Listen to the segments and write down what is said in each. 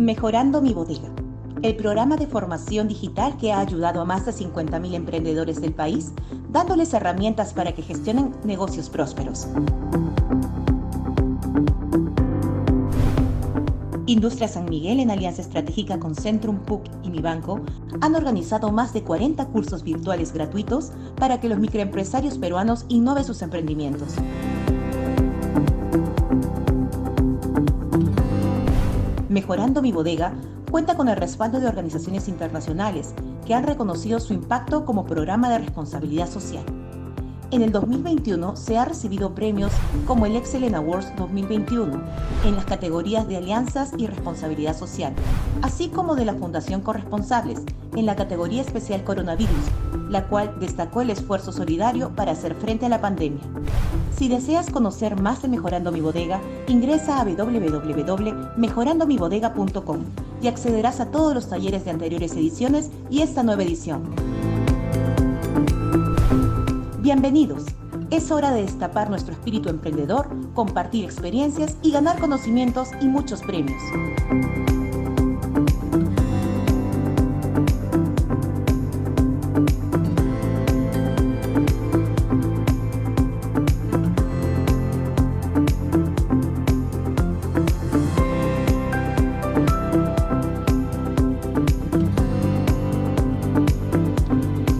Mejorando mi bodega, el programa de formación digital que ha ayudado a más de 50.000 emprendedores del país, dándoles herramientas para que gestionen negocios prósperos. Industria San Miguel, en alianza estratégica con Centrum PUC y Mi Banco, han organizado más de 40 cursos virtuales gratuitos para que los microempresarios peruanos innoven sus emprendimientos. Mejorando mi bodega cuenta con el respaldo de organizaciones internacionales que han reconocido su impacto como programa de responsabilidad social. En el 2021 se ha recibido premios como el Excellence Awards 2021 en las categorías de alianzas y responsabilidad social, así como de la Fundación Corresponsables en la categoría especial coronavirus, la cual destacó el esfuerzo solidario para hacer frente a la pandemia. Si deseas conocer más de Mejorando mi Bodega, ingresa a www.mejorandomibodega.com y accederás a todos los talleres de anteriores ediciones y esta nueva edición. Bienvenidos. Es hora de destapar nuestro espíritu emprendedor, compartir experiencias y ganar conocimientos y muchos premios.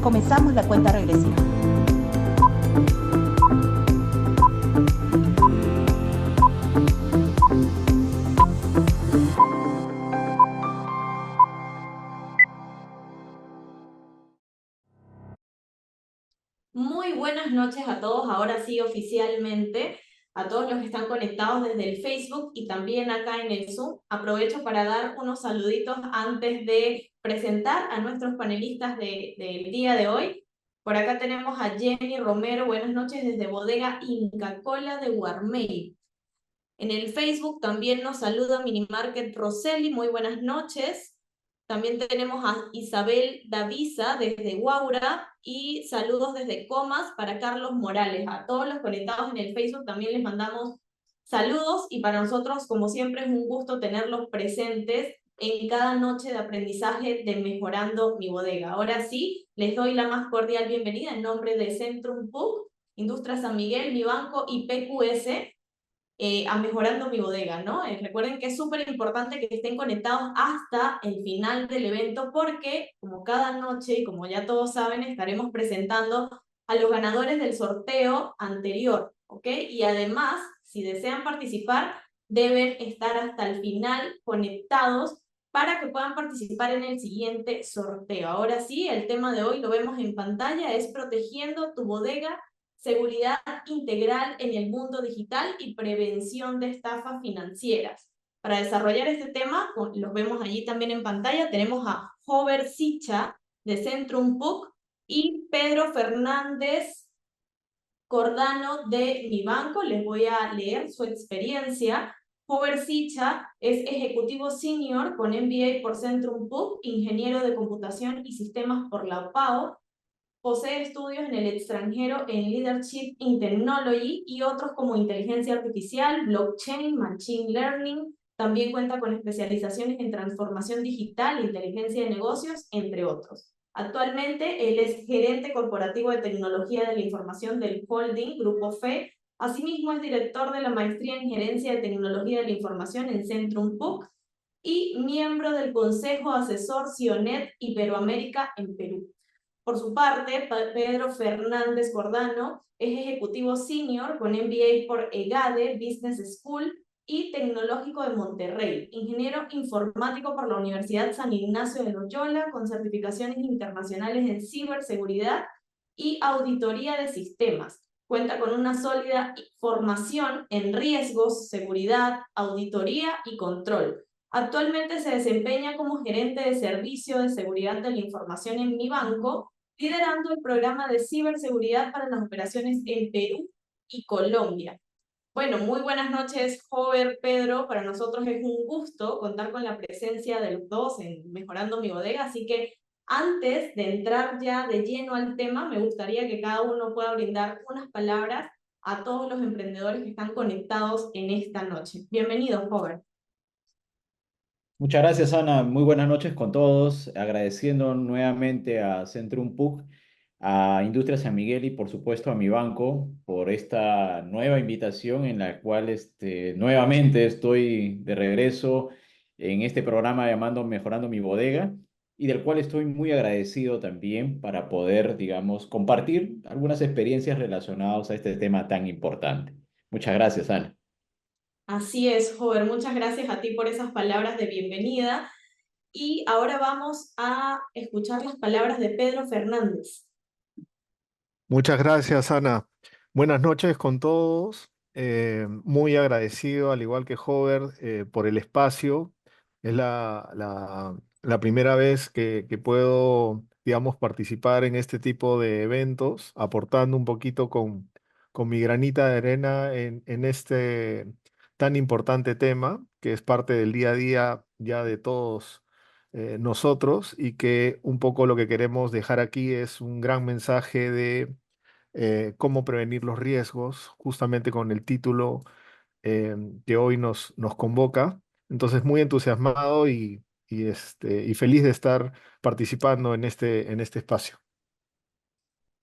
Comenzamos la cuenta regresiva. Muy buenas noches a todos, ahora sí oficialmente, a todos los que están conectados desde el Facebook y también acá en el Zoom. Aprovecho para dar unos saluditos antes de presentar a nuestros panelistas del día de hoy. Por acá tenemos a Jenny Romero, buenas noches desde Bodega Inca Kola de Guarmey. En el Facebook también nos saluda Minimarket Roseli, muy buenas noches. También tenemos a Isabel Davisa desde Guaura y saludos desde Comas para Carlos Morales. A todos los conectados en el Facebook también les mandamos saludos y para nosotros, como siempre, es un gusto tenerlos presentes en cada noche de aprendizaje de Mejorando mi Bodega. Ahora sí, les doy la más cordial bienvenida en nombre de Centrum PUC, Industria San Miguel, Mi Banco y PQS, a Mejorando mi Bodega, ¿no? Recuerden que es súper importante que estén conectados hasta el final del evento porque, como cada noche y como ya todos saben, estaremos presentando a los ganadores del sorteo anterior, ¿ok? Y además, si desean participar, deben estar hasta el final conectados para que puedan participar en el siguiente sorteo. Ahora sí, el tema de hoy lo vemos en pantalla, es protegiendo tu bodega, seguridad integral en el mundo digital y prevención de estafas financieras. Para desarrollar este tema, los vemos allí también en pantalla, tenemos a Hover Sicha de Centrum PUC y Pedro Fernández Cordano de Mi Banco. Les voy a leer su experiencia. Hover Sicha es ejecutivo senior con MBA por Centrum PUC, ingeniero de computación y sistemas por la UPAO. Posee estudios en el extranjero en Leadership in Technology y otros como inteligencia artificial, blockchain, machine learning. También cuenta con especializaciones en transformación digital, inteligencia de negocios, entre otros. Actualmente, él es gerente corporativo de tecnología de la información del holding Grupo FE. Asimismo, es director de la maestría en gerencia de tecnología de la información en Centrum PUC y miembro del Consejo Asesor CIONET Iberoamérica en Perú. Por su parte, Pedro Fernández Cordano es ejecutivo senior con MBA por EGADE Business School y Tecnológico de Monterrey, ingeniero informático por la Universidad San Ignacio de Loyola, con certificaciones internacionales en ciberseguridad y auditoría de sistemas. Cuenta con una sólida formación en riesgos, seguridad, auditoría y control. Actualmente se desempeña como gerente de servicio de seguridad de la información en Mi Banco, liderando el programa de ciberseguridad para las operaciones en Perú y Colombia. Bueno, muy buenas noches, Hover, Pedro. Para nosotros es un gusto contar con la presencia de los dos en Mejorando mi Bodega, así que antes de entrar ya de lleno al tema, me gustaría que cada uno pueda brindar unas palabras a todos los emprendedores que están conectados en esta noche. Bienvenidos, Hover. Muchas gracias, Ana. Muy buenas noches con todos. Agradeciendo nuevamente a Centrum PUC, a Industria San Miguel y por supuesto a mi banco por esta nueva invitación en la cual nuevamente estoy de regreso en este programa llamando Mejorando mi Bodega y del cual estoy muy agradecido también para poder, digamos, compartir algunas experiencias relacionadas a este tema tan importante. Muchas gracias, Ana. Así es, Hover, muchas gracias a ti por esas palabras de bienvenida. Y ahora vamos a escuchar las palabras de Pedro Fernández. Muchas gracias, Ana. Buenas noches con todos. Muy agradecido, al igual que Hover, por el espacio. Es la primera vez que puedo, digamos, participar en este tipo de eventos, aportando un poquito con mi granita de arena en este tan importante tema, que es parte del día a día ya de todos nosotros, y que un poco lo que queremos dejar aquí es un gran mensaje de cómo prevenir los riesgos, justamente con el título que hoy nos convoca. Entonces, muy entusiasmado y feliz de estar participando en este espacio.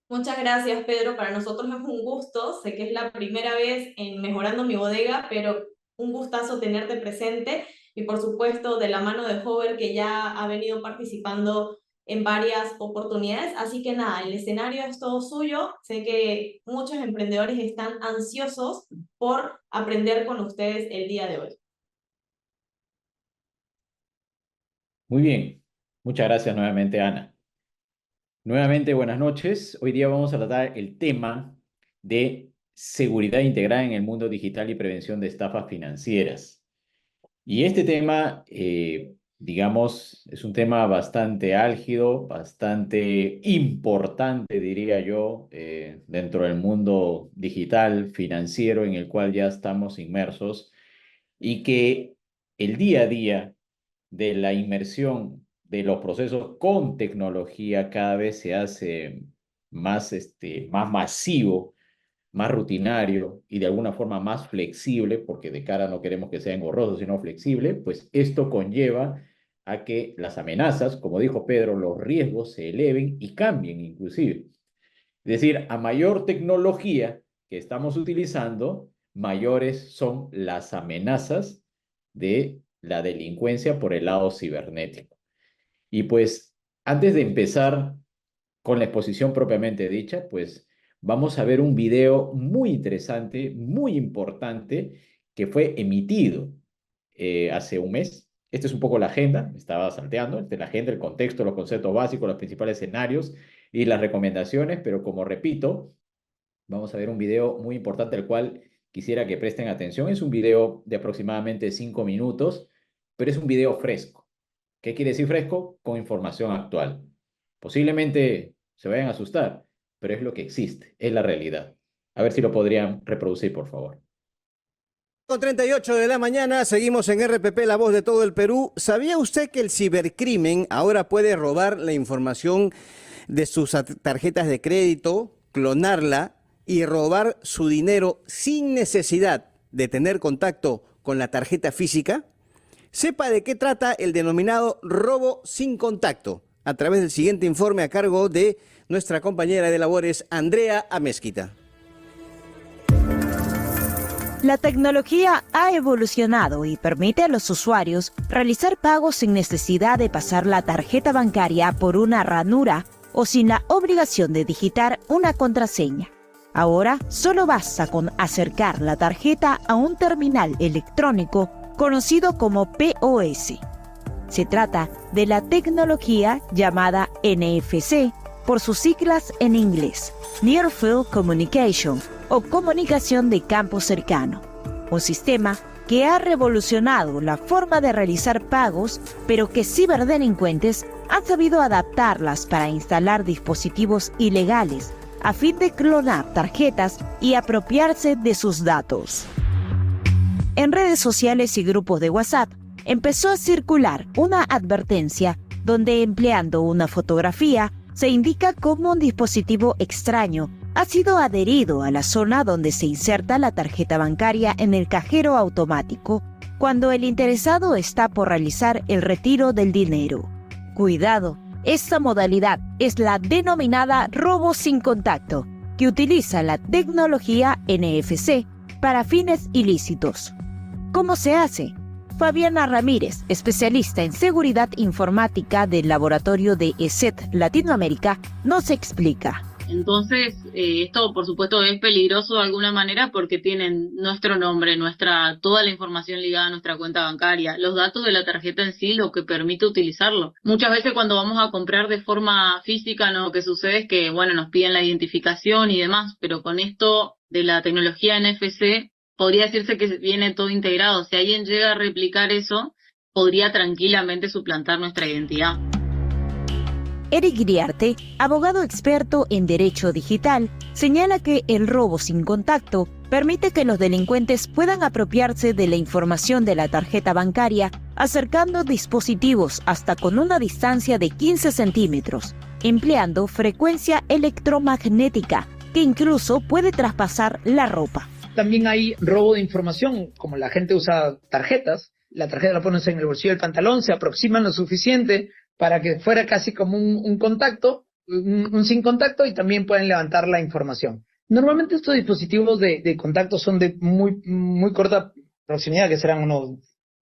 Muchas gracias, Pedro. Para nosotros es un gusto. Sé que es la primera vez en Mejorando mi Bodega, pero un gustazo tenerte presente y por supuesto de la mano de Hover, que ya ha venido participando en varias oportunidades. Así que nada, el escenario es todo suyo. Sé que muchos emprendedores están ansiosos por aprender con ustedes el día de hoy. Muy bien. Muchas gracias nuevamente, Ana. Nuevamente, buenas noches. Hoy día vamos a tratar el tema de seguridad integrada en el mundo digital y prevención de estafas financieras. Y este tema, digamos, es un tema bastante álgido, bastante importante, diría yo, dentro del mundo digital, financiero, en el cual ya estamos inmersos y que el día a día de la inmersión de los procesos con tecnología cada vez se hace más masivo, más rutinario y de alguna forma más flexible, porque de cara no queremos que sea engorroso, sino flexible, pues esto conlleva a que las amenazas, como dijo Pedro, los riesgos se eleven y cambien inclusive. Es decir, a mayor tecnología que estamos utilizando, mayores son las amenazas de la delincuencia por el lado cibernético. Y pues, antes de empezar con la exposición propiamente dicha, pues vamos a ver un video muy interesante, muy importante, que fue emitido hace un mes. Esta es un poco la agenda, me estaba salteando, esta es la agenda, el contexto, los conceptos básicos, los principales escenarios y las recomendaciones, pero como repito, vamos a ver un video muy importante al cual quisiera que presten atención. Es un video de aproximadamente 5 minutos, pero es un video fresco. ¿Qué quiere decir fresco? Con información actual. Posiblemente se vayan a asustar, pero es lo que existe, es la realidad. A ver si lo podrían reproducir, por favor. Con 38 de la mañana, seguimos en RPP, la voz de todo el Perú. ¿Sabía usted que el cibercrimen ahora puede robar la información de sus tarjetas de crédito, clonarla y robar su dinero sin necesidad de tener contacto con la tarjeta física? Sepa de qué trata el denominado robo sin contacto a través del siguiente informe a cargo de nuestra compañera de labores, Andrea Amezquita. La tecnología ha evolucionado y permite a los usuarios realizar pagos sin necesidad de pasar la tarjeta bancaria por una ranura o sin la obligación de digitar una contraseña. Ahora solo basta con acercar la tarjeta a un terminal electrónico conocido como POS. Se trata de la tecnología llamada NFC, por sus siglas en inglés, Near Field Communication, o comunicación de campo cercano, un sistema que ha revolucionado la forma de realizar pagos, pero que ciberdelincuentes han sabido adaptarlas para instalar dispositivos ilegales a fin de clonar tarjetas y apropiarse de sus datos. En redes sociales y grupos de WhatsApp empezó a circular una advertencia donde, empleando una fotografía, se indica cómo un dispositivo extraño ha sido adherido a la zona donde se inserta la tarjeta bancaria en el cajero automático, cuando el interesado está por realizar el retiro del dinero. Cuidado, esta modalidad es la denominada robo sin contacto, que utiliza la tecnología NFC para fines ilícitos. ¿Cómo se hace? Fabiana Ramírez, especialista en seguridad informática del laboratorio de ESET Latinoamérica, nos explica. Entonces, esto por supuesto es peligroso de alguna manera porque tienen nuestro nombre, toda la información ligada a nuestra cuenta bancaria, los datos de la tarjeta en sí, lo que permite utilizarlo. Muchas veces cuando vamos a comprar de forma física, lo que sucede es que, nos piden la identificación y demás, pero con esto de la tecnología NFC, podría decirse que viene todo integrado. Si alguien llega a replicar eso, podría tranquilamente suplantar nuestra identidad. Eric Iriarte, abogado experto en derecho digital, señala que el robo sin contacto permite que los delincuentes puedan apropiarse de la información de la tarjeta bancaria acercando dispositivos hasta con una distancia de 15 centímetros, empleando frecuencia electromagnética que incluso puede traspasar la ropa. También hay robo de información, como la gente usa tarjetas, la tarjeta la pones en el bolsillo del pantalón, se aproximan lo suficiente para que fuera casi como un contacto, un sin contacto, y también pueden levantar la información. Normalmente estos dispositivos de contacto son de muy corta proximidad, que serán unos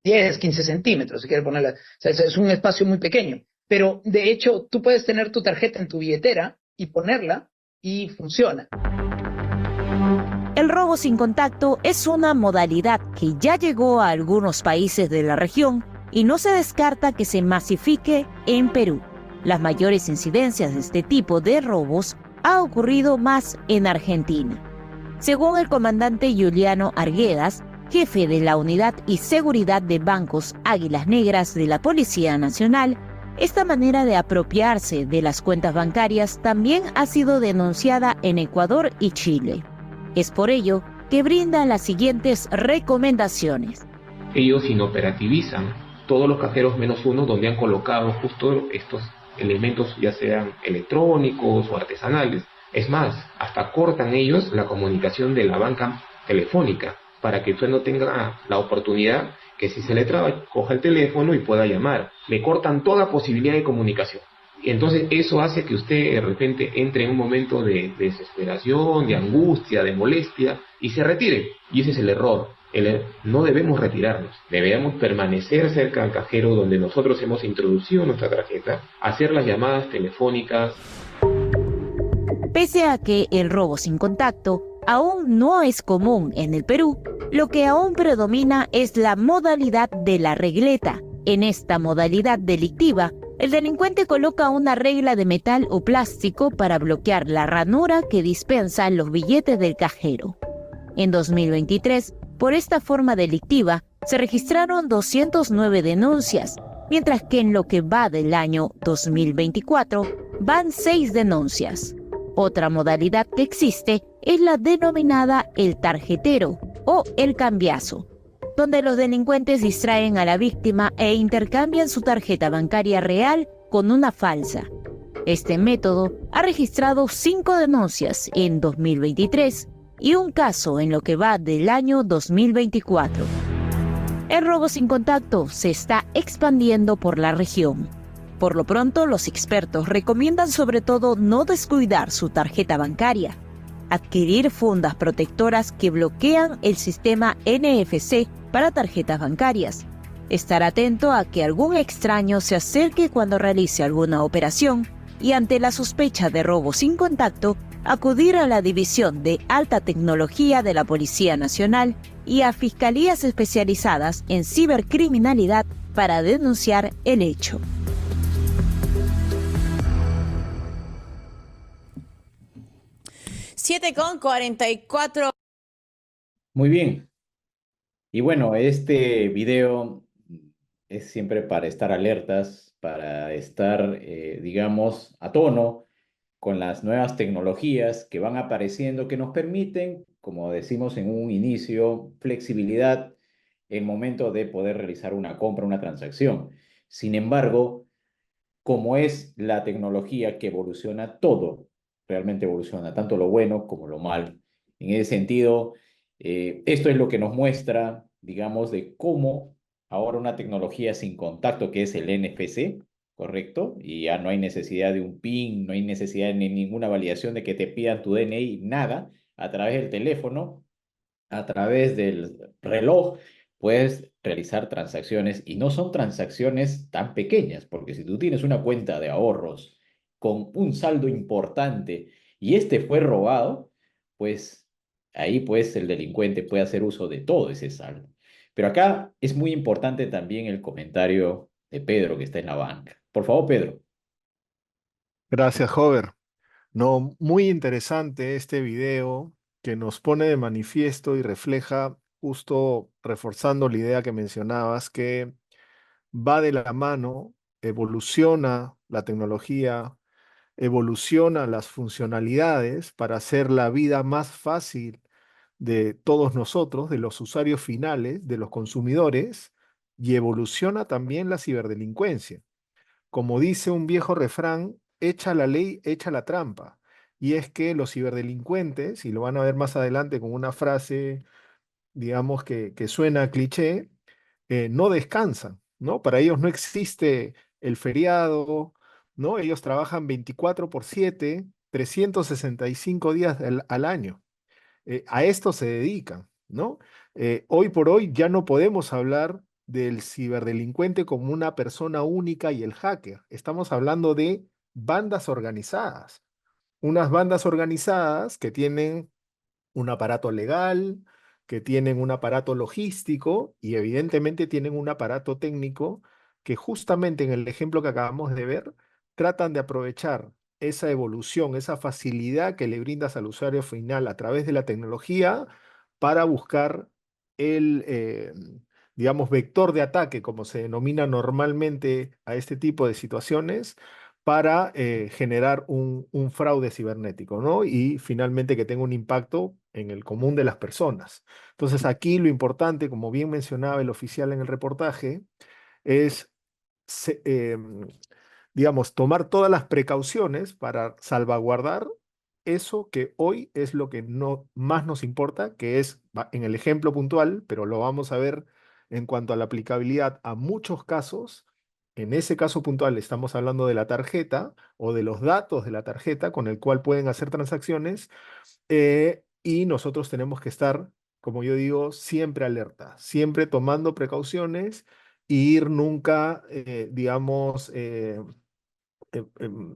10, 15 centímetros, si quieres ponerla. O sea, es un espacio muy pequeño. Pero, de hecho, tú puedes tener tu tarjeta en tu billetera y ponerla y funciona. El robo sin contacto es una modalidad que ya llegó a algunos países de la región y no se descarta que se masifique en Perú. Las mayores incidencias de este tipo de robos ha ocurrido más en Argentina. Según el comandante Juliano Arguedas, jefe de la Unidad y Seguridad de Bancos Águilas Negras de la Policía Nacional, esta manera de apropiarse de las cuentas bancarias también ha sido denunciada en Ecuador y Chile. Es por ello que brinda las siguientes recomendaciones. Ellos inoperativizan todos los cajeros menos uno donde han colocado justo estos elementos, ya sean electrónicos o artesanales. Es más, hasta cortan ellos la comunicación de la banca telefónica para que usted no tenga la oportunidad que si se le traba, coja el teléfono y pueda llamar. Le cortan toda posibilidad de comunicación. Y entonces eso hace que usted de repente entre en un momento de desesperación, de angustia, de molestia y se retire. Y ese es el error. No debemos retirarnos, debemos permanecer cerca al cajero donde nosotros hemos introducido nuestra tarjeta, hacer las llamadas telefónicas. Pese a que el robo sin contacto aún no es común en el Perú, lo que aún predomina es la modalidad de la regleta. En esta modalidad delictiva, el delincuente coloca una regla de metal o plástico para bloquear la ranura que dispensan los billetes del cajero. En 2023, por esta forma delictiva, se registraron 209 denuncias, mientras que en lo que va del año 2024 van 6 denuncias. Otra modalidad que existe es la denominada el tarjetero o el cambiazo, donde los delincuentes distraen a la víctima e intercambian su tarjeta bancaria real con una falsa. Este método ha registrado 5 denuncias en 2023 y un caso en lo que va del año 2024. El robo sin contacto se está expandiendo por la región. Por lo pronto, los expertos recomiendan sobre todo no descuidar su tarjeta bancaria, adquirir fundas protectoras que bloquean el sistema NFC para tarjetas bancarias, estar atento a que algún extraño se acerque cuando realice alguna operación y ante la sospecha de robo sin contacto, acudir a la División de Alta Tecnología de la Policía Nacional y a fiscalías especializadas en cibercriminalidad para denunciar el hecho. Siete con 44. Muy bien. Y bueno, este video es siempre para estar alertas, para estar, digamos, a tono con las nuevas tecnologías que van apareciendo, que nos permiten, como decimos en un inicio, flexibilidad en el momento de poder realizar una compra, una transacción. Sin embargo, como es la tecnología que evoluciona todo, realmente evoluciona tanto lo bueno como lo malo. En ese sentido, esto es lo que nos muestra digamos, de cómo ahora una tecnología sin contacto, que es el NFC, ¿correcto? Y ya no hay necesidad de un PIN, no hay necesidad de ninguna validación de que te pidan tu DNI, nada, a través del teléfono, a través del reloj, puedes realizar transacciones y no son transacciones tan pequeñas, porque si tú tienes una cuenta de ahorros con un saldo importante y este fue robado, pues ahí pues el delincuente puede hacer uso de todo ese saldo. Pero acá es muy importante también el comentario de Pedro que está en la banca. Por favor, Pedro. Gracias, Hover. No, muy interesante este video que nos pone de manifiesto y refleja, justo reforzando la idea que mencionabas, que va de la mano, evoluciona la tecnología, evoluciona las funcionalidades para hacer la vida más fácil de todos nosotros, de los usuarios finales, de los consumidores, y evoluciona también la ciberdelincuencia. Como dice un viejo refrán, echa la ley, echa la trampa. Y es que los ciberdelincuentes, y lo van a ver más adelante con una frase, digamos, que suena a cliché, no descansan, ¿no? Para ellos no existe el feriado, ¿no? Ellos trabajan 24/7, 365 días al año. A esto se dedican, ¿no? Hoy por hoy ya no podemos hablar del ciberdelincuente como una persona única y el hacker. Estamos hablando de bandas organizadas, unas bandas organizadas que tienen un aparato legal, que tienen un aparato logístico y evidentemente tienen un aparato técnico que justamente en el ejemplo que acabamos de ver, tratan de aprovechar esa evolución, esa facilidad que le brindas al usuario final a través de la tecnología para buscar el, digamos, vector de ataque, como se denomina normalmente a este tipo de situaciones, para generar un fraude cibernético, ¿no? Y finalmente que tenga un impacto en el común de las personas. Entonces aquí lo importante, como bien mencionaba el oficial en el reportaje, es, digamos, tomar todas las precauciones para salvaguardar eso que hoy es lo que no, más nos importa, que es, en el ejemplo puntual, pero lo vamos a ver en cuanto a la aplicabilidad a muchos casos. En ese caso puntual estamos hablando de la tarjeta o de los datos de la tarjeta con el cual pueden hacer transacciones, y nosotros tenemos que estar, como yo digo, siempre alerta, siempre tomando precauciones y ir nunca, digamos,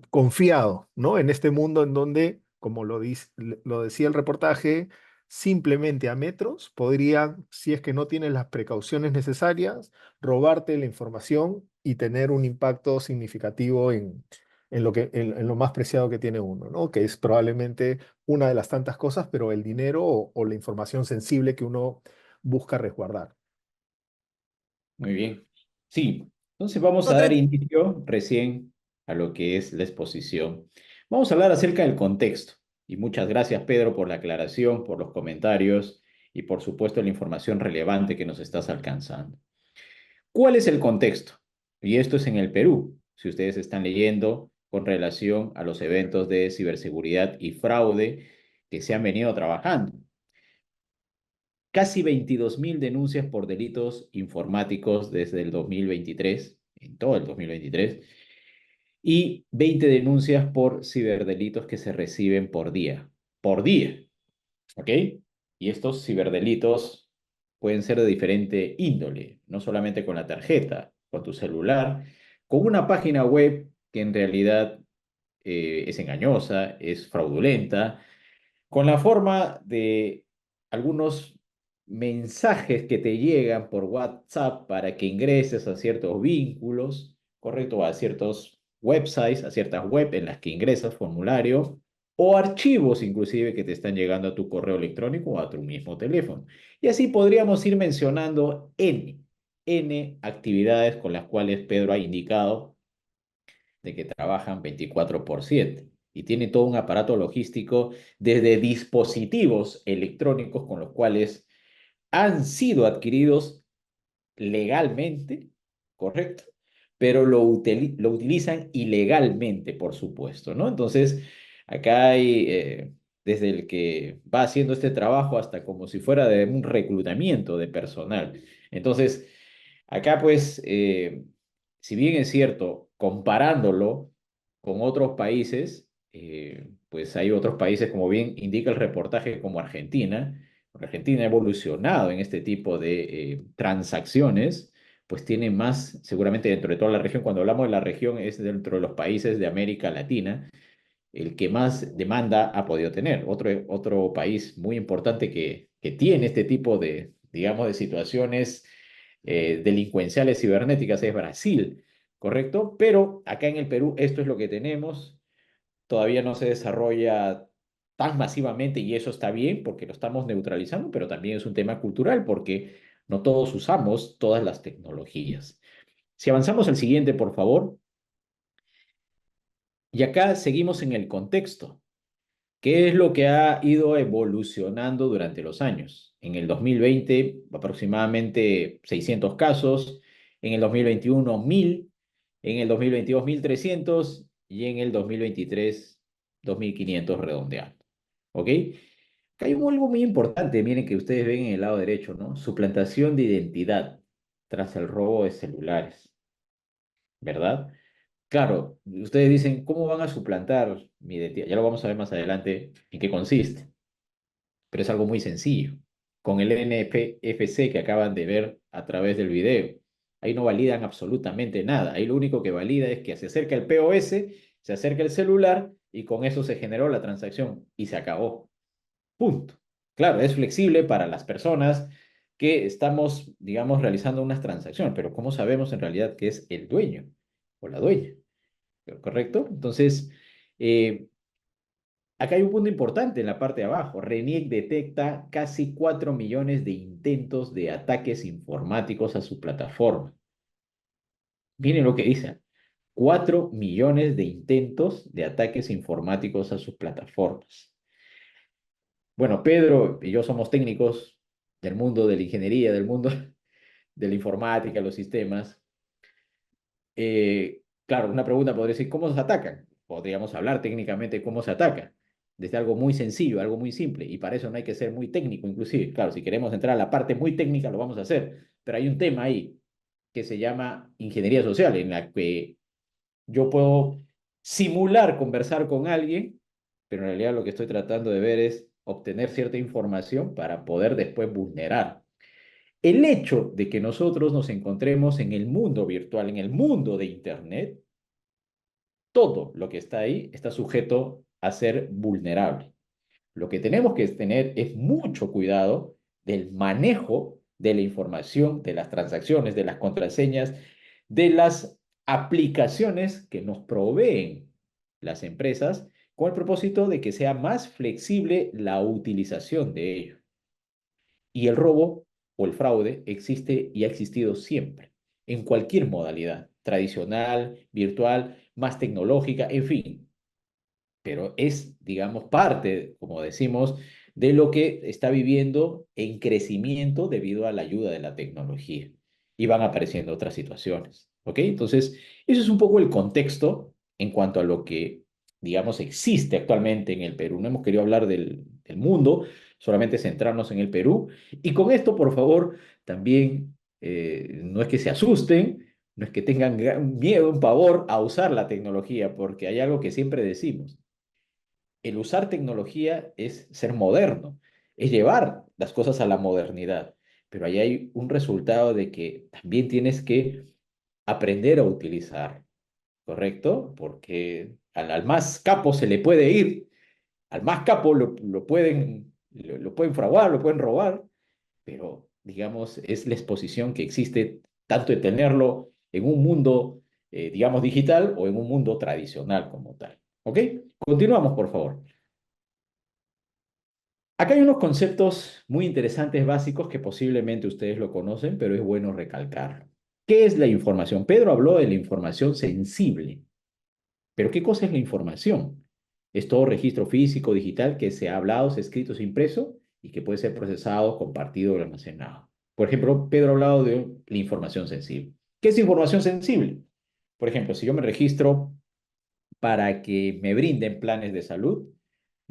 confiado, ¿no? En este mundo en donde, como lo decía el reportaje, simplemente a metros podrían, si es que no tienes las precauciones necesarias, robarte la información y tener un impacto significativo en lo más preciado que tiene uno, ¿no? Que es probablemente una de las tantas cosas, pero el dinero o la información sensible que uno busca resguardar. Muy bien. Sí, entonces vamos a dar inicio recién a lo que es la exposición. Vamos a hablar acerca del contexto. Y muchas gracias, Pedro, por la aclaración, por los comentarios y por supuesto la información relevante que nos estás alcanzando. ¿Cuál es el contexto? Y esto es en el Perú, si ustedes están leyendo con relación a los eventos de ciberseguridad y fraude que se han venido trabajando. Casi 22.000 denuncias por delitos informáticos desde el 2023, en todo el 2023, y 20 denuncias por ciberdelitos que se reciben por día, ¿ok? Y estos ciberdelitos pueden ser de diferente índole, no solamente con la tarjeta, con tu celular, con una página web que en realidad es engañosa, es fraudulenta, con la forma de algunos mensajes que te llegan por WhatsApp para que ingreses a ciertos vínculos, ¿correcto? A ciertos websites, a ciertas web en las que ingresas formulario o archivos inclusive que te están llegando a tu correo electrónico o a tu mismo teléfono. Y así podríamos ir mencionando N actividades con las cuales Pedro ha indicado de que trabajan 24/7 y tiene todo un aparato logístico desde dispositivos electrónicos con los cuales han sido adquiridos legalmente, ¿correcto? Pero lo utilizan ilegalmente, por supuesto, ¿no? Entonces, acá hay desde el que va haciendo este trabajo hasta como si fuera de un reclutamiento de personal. Entonces, acá pues, si bien es cierto, comparándolo con otros países, pues hay otros países, como bien indica el reportaje, como Argentina. Porque Argentina ha evolucionado en este tipo de transacciones, pues tiene más, seguramente dentro de toda la región, cuando hablamos de la región es dentro de los países de América Latina, el que más demanda ha podido tener. Otro país muy importante que tiene este tipo de, digamos, de situaciones delincuenciales cibernéticas es Brasil, ¿correcto? Pero acá en el Perú esto es lo que tenemos. Todavía no se desarrolla tan masivamente y eso está bien porque lo estamos neutralizando, pero también es un tema cultural porque no todos usamos todas las tecnologías. Si avanzamos al siguiente, por favor. Y acá seguimos en el contexto. ¿Qué es lo que ha ido evolucionando durante los años? En el 2020, aproximadamente 600 casos, en el 2021, 1000, en el 2022, 1300 y en el 2023, 2500 redondeando. ¿Ok? Acá hay algo muy importante, miren que ustedes ven en el lado derecho, ¿no? Suplantación de identidad tras el robo de celulares, ¿verdad? Claro, ustedes dicen, ¿cómo van a suplantar mi identidad? Ya lo vamos a ver más adelante en qué consiste, pero es algo muy sencillo. Con el NFC que acaban de ver a través del video, ahí no validan absolutamente nada. Ahí lo único que valida es que se acerca el POS, se acerca el celular y con eso se generó la transacción y se acabó. Punto. Claro, es flexible para las personas que estamos, digamos, realizando unas transacciones, pero ¿cómo sabemos en realidad que es el dueño o la dueña? ¿Correcto? Entonces, eh, acá hay un punto importante en la parte de abajo. RENIEC detecta casi 4 millones de intentos de ataques informáticos a su plataforma. Miren lo que dice. 4 millones de intentos de ataques informáticos a sus plataformas. Bueno, Pedro y yo somos técnicos del mundo de la ingeniería, del mundo de la informática, los sistemas. Claro, una pregunta podría ser, ¿cómo se atacan? Podríamos hablar técnicamente de cómo se ataca, desde algo muy sencillo, algo muy simple, y para eso no hay que ser muy técnico, inclusive. Claro, si queremos entrar a la parte muy técnica, lo vamos a hacer, pero hay un tema ahí que se llama ingeniería social, en la que yo puedo simular conversar con alguien, pero en realidad lo que estoy tratando de ver es obtener cierta información para poder después vulnerar. El hecho de que nosotros nos encontremos en el mundo virtual, en el mundo de Internet, todo lo que está ahí está sujeto a ser vulnerable. Lo que tenemos que tener es mucho cuidado del manejo de la información, de las transacciones, de las contraseñas, de las aplicaciones que nos proveen las empresas con el propósito de que sea más flexible la utilización de ello. Y el robo o el fraude existe y ha existido siempre, en cualquier modalidad, tradicional, virtual, más tecnológica, en fin. Pero es, digamos, parte, como decimos, de lo que está viviendo en crecimiento debido a la ayuda de la tecnología. Y van apareciendo otras situaciones. ¿Ok? Entonces, eso es un poco el contexto en cuanto a lo que, digamos, existe actualmente en el Perú. No hemos querido hablar del mundo, solamente centrarnos en el Perú. Y con esto, por favor, también no es que se asusten, no es que tengan miedo, un pavor a usar la tecnología, porque hay algo que siempre decimos. El usar tecnología es ser moderno, es llevar las cosas a la modernidad, pero ahí hay un resultado de que también tienes que aprender a utilizar, ¿correcto? Porque al más capo se le puede ir, al más capo lo pueden fraguar, lo pueden robar, pero digamos, es la exposición que existe tanto de tenerlo en un mundo, digamos, digital o en un mundo tradicional como tal. ¿Ok? Continuamos, por favor. Acá hay unos conceptos muy interesantes básicos que posiblemente ustedes lo conocen, pero es bueno recalcarlo. ¿Qué es la información? Pedro habló de la información sensible, pero ¿qué cosa es la información? Es todo registro físico, digital que se ha hablado, se ha escrito, se ha impreso y que puede ser procesado, compartido o almacenado. Por ejemplo, Pedro ha hablado de la información sensible. ¿Qué es información sensible? Por ejemplo, si yo me registro para que me brinden planes de salud,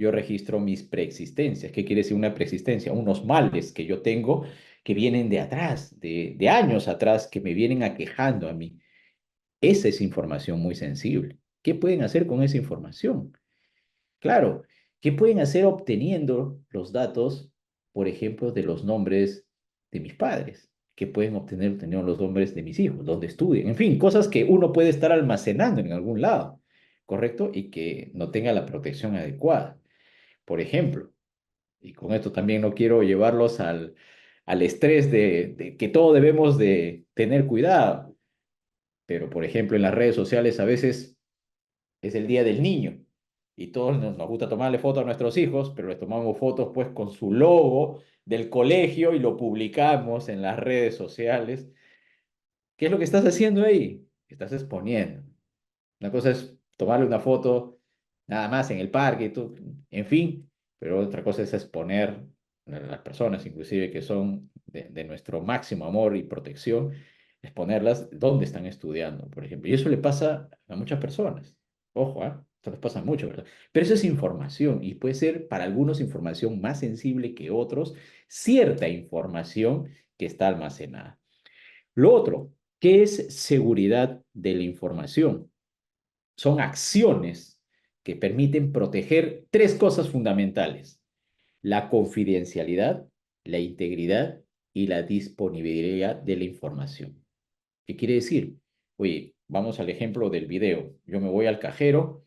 yo registro mis preexistencias. ¿Qué quiere decir una preexistencia? Unos males que yo tengo que vienen de atrás, de años atrás, que me vienen aquejando a mí. Esa es información muy sensible. ¿Qué pueden hacer con esa información? Claro, ¿qué pueden hacer obteniendo los datos, por ejemplo, de los nombres de mis padres? ¿Qué pueden obtener teniendo los nombres de mis hijos, donde estudien? En fin, cosas que uno puede estar almacenando en algún lado, ¿correcto? Y que no tenga la protección adecuada. Por ejemplo, y con esto también no quiero llevarlos al estrés de que todo debemos de tener cuidado, pero por ejemplo en las redes sociales a veces es el día del niño y todos nos gusta tomarle fotos a nuestros hijos, pero les tomamos fotos pues con su logo del colegio y lo publicamos en las redes sociales. ¿Qué es lo que estás haciendo ahí? Estás exponiendo. Una cosa es tomarle una foto nada más en el parque, y tú, en fin, pero otra cosa es exponer a las personas, inclusive que son de nuestro máximo amor y protección, exponerlas donde están estudiando, por ejemplo. Y eso le pasa a muchas personas. Ojo, ¿ah? Esto les pasa mucho, ¿verdad? Pero eso es información y puede ser para algunos información más sensible que otros, cierta información que está almacenada. Lo otro, ¿qué es seguridad de la información? Son acciones que permiten proteger tres cosas fundamentales: la confidencialidad, la integridad y la disponibilidad de la información. ¿Qué quiere decir? Oye, vamos al ejemplo del video. Yo me voy al cajero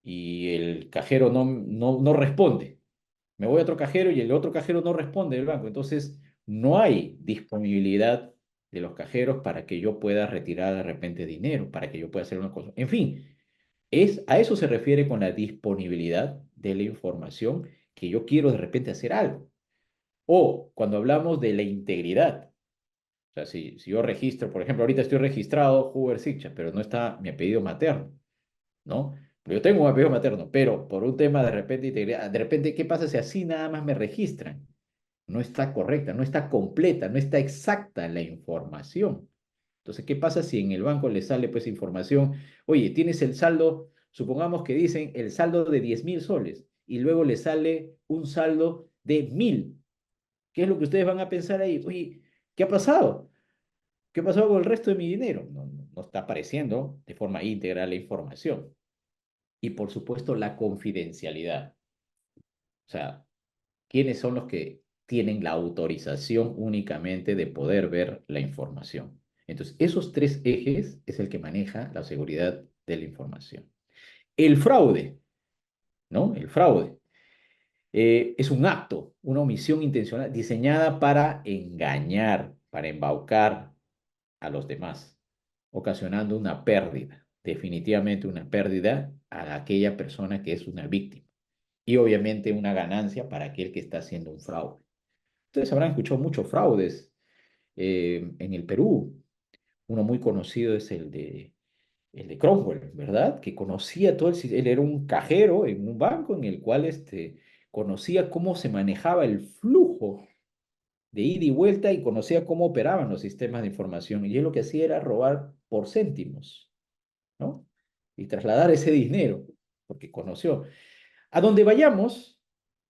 y el cajero no responde. Me voy a otro cajero y el otro cajero no responde del banco. Entonces, no hay disponibilidad de los cajeros para que yo pueda retirar de repente dinero, para que yo pueda hacer una cosa. En fin, a eso se refiere con la disponibilidad de la información, que yo quiero de repente hacer algo. O cuando hablamos de la integridad. O sea, si yo registro, por ejemplo, ahorita estoy registrado Huber Sicha, pero no está mi apellido materno, ¿no? Yo tengo un apellido materno, pero por un tema de repente de integridad, de repente, ¿qué pasa si así nada más me registran? No está correcta, no está completa, no está exacta la información. Entonces, ¿qué pasa si en el banco le sale pues información? Oye, tienes el saldo, supongamos que dicen el saldo de 10.000 soles y luego le sale un saldo de 1.000. ¿Qué es lo que ustedes van a pensar ahí? Oye, ¿qué ha pasado? ¿Qué ha pasado con el resto de mi dinero? No está apareciendo de forma íntegra la información. Y por supuesto, la confidencialidad. O sea, ¿quiénes son los que tienen la autorización únicamente de poder ver la información? Entonces, esos tres ejes es el que maneja la seguridad de la información. El fraude, ¿no? El fraude es un acto, una omisión intencional diseñada para engañar, para embaucar a los demás, ocasionando una pérdida, definitivamente una pérdida a aquella persona que es una víctima y obviamente una ganancia para aquel que está haciendo un fraude. Ustedes habrán escuchado muchos fraudes en el Perú. Uno muy conocido es el de Cromwell, ¿verdad? Que conocía todo él era un cajero en un banco en el cual conocía cómo se manejaba el flujo de ida y vuelta y conocía cómo operaban los sistemas de información. Y él lo que hacía era robar por céntimos, ¿no? Y trasladar ese dinero, porque conoció. A donde vayamos,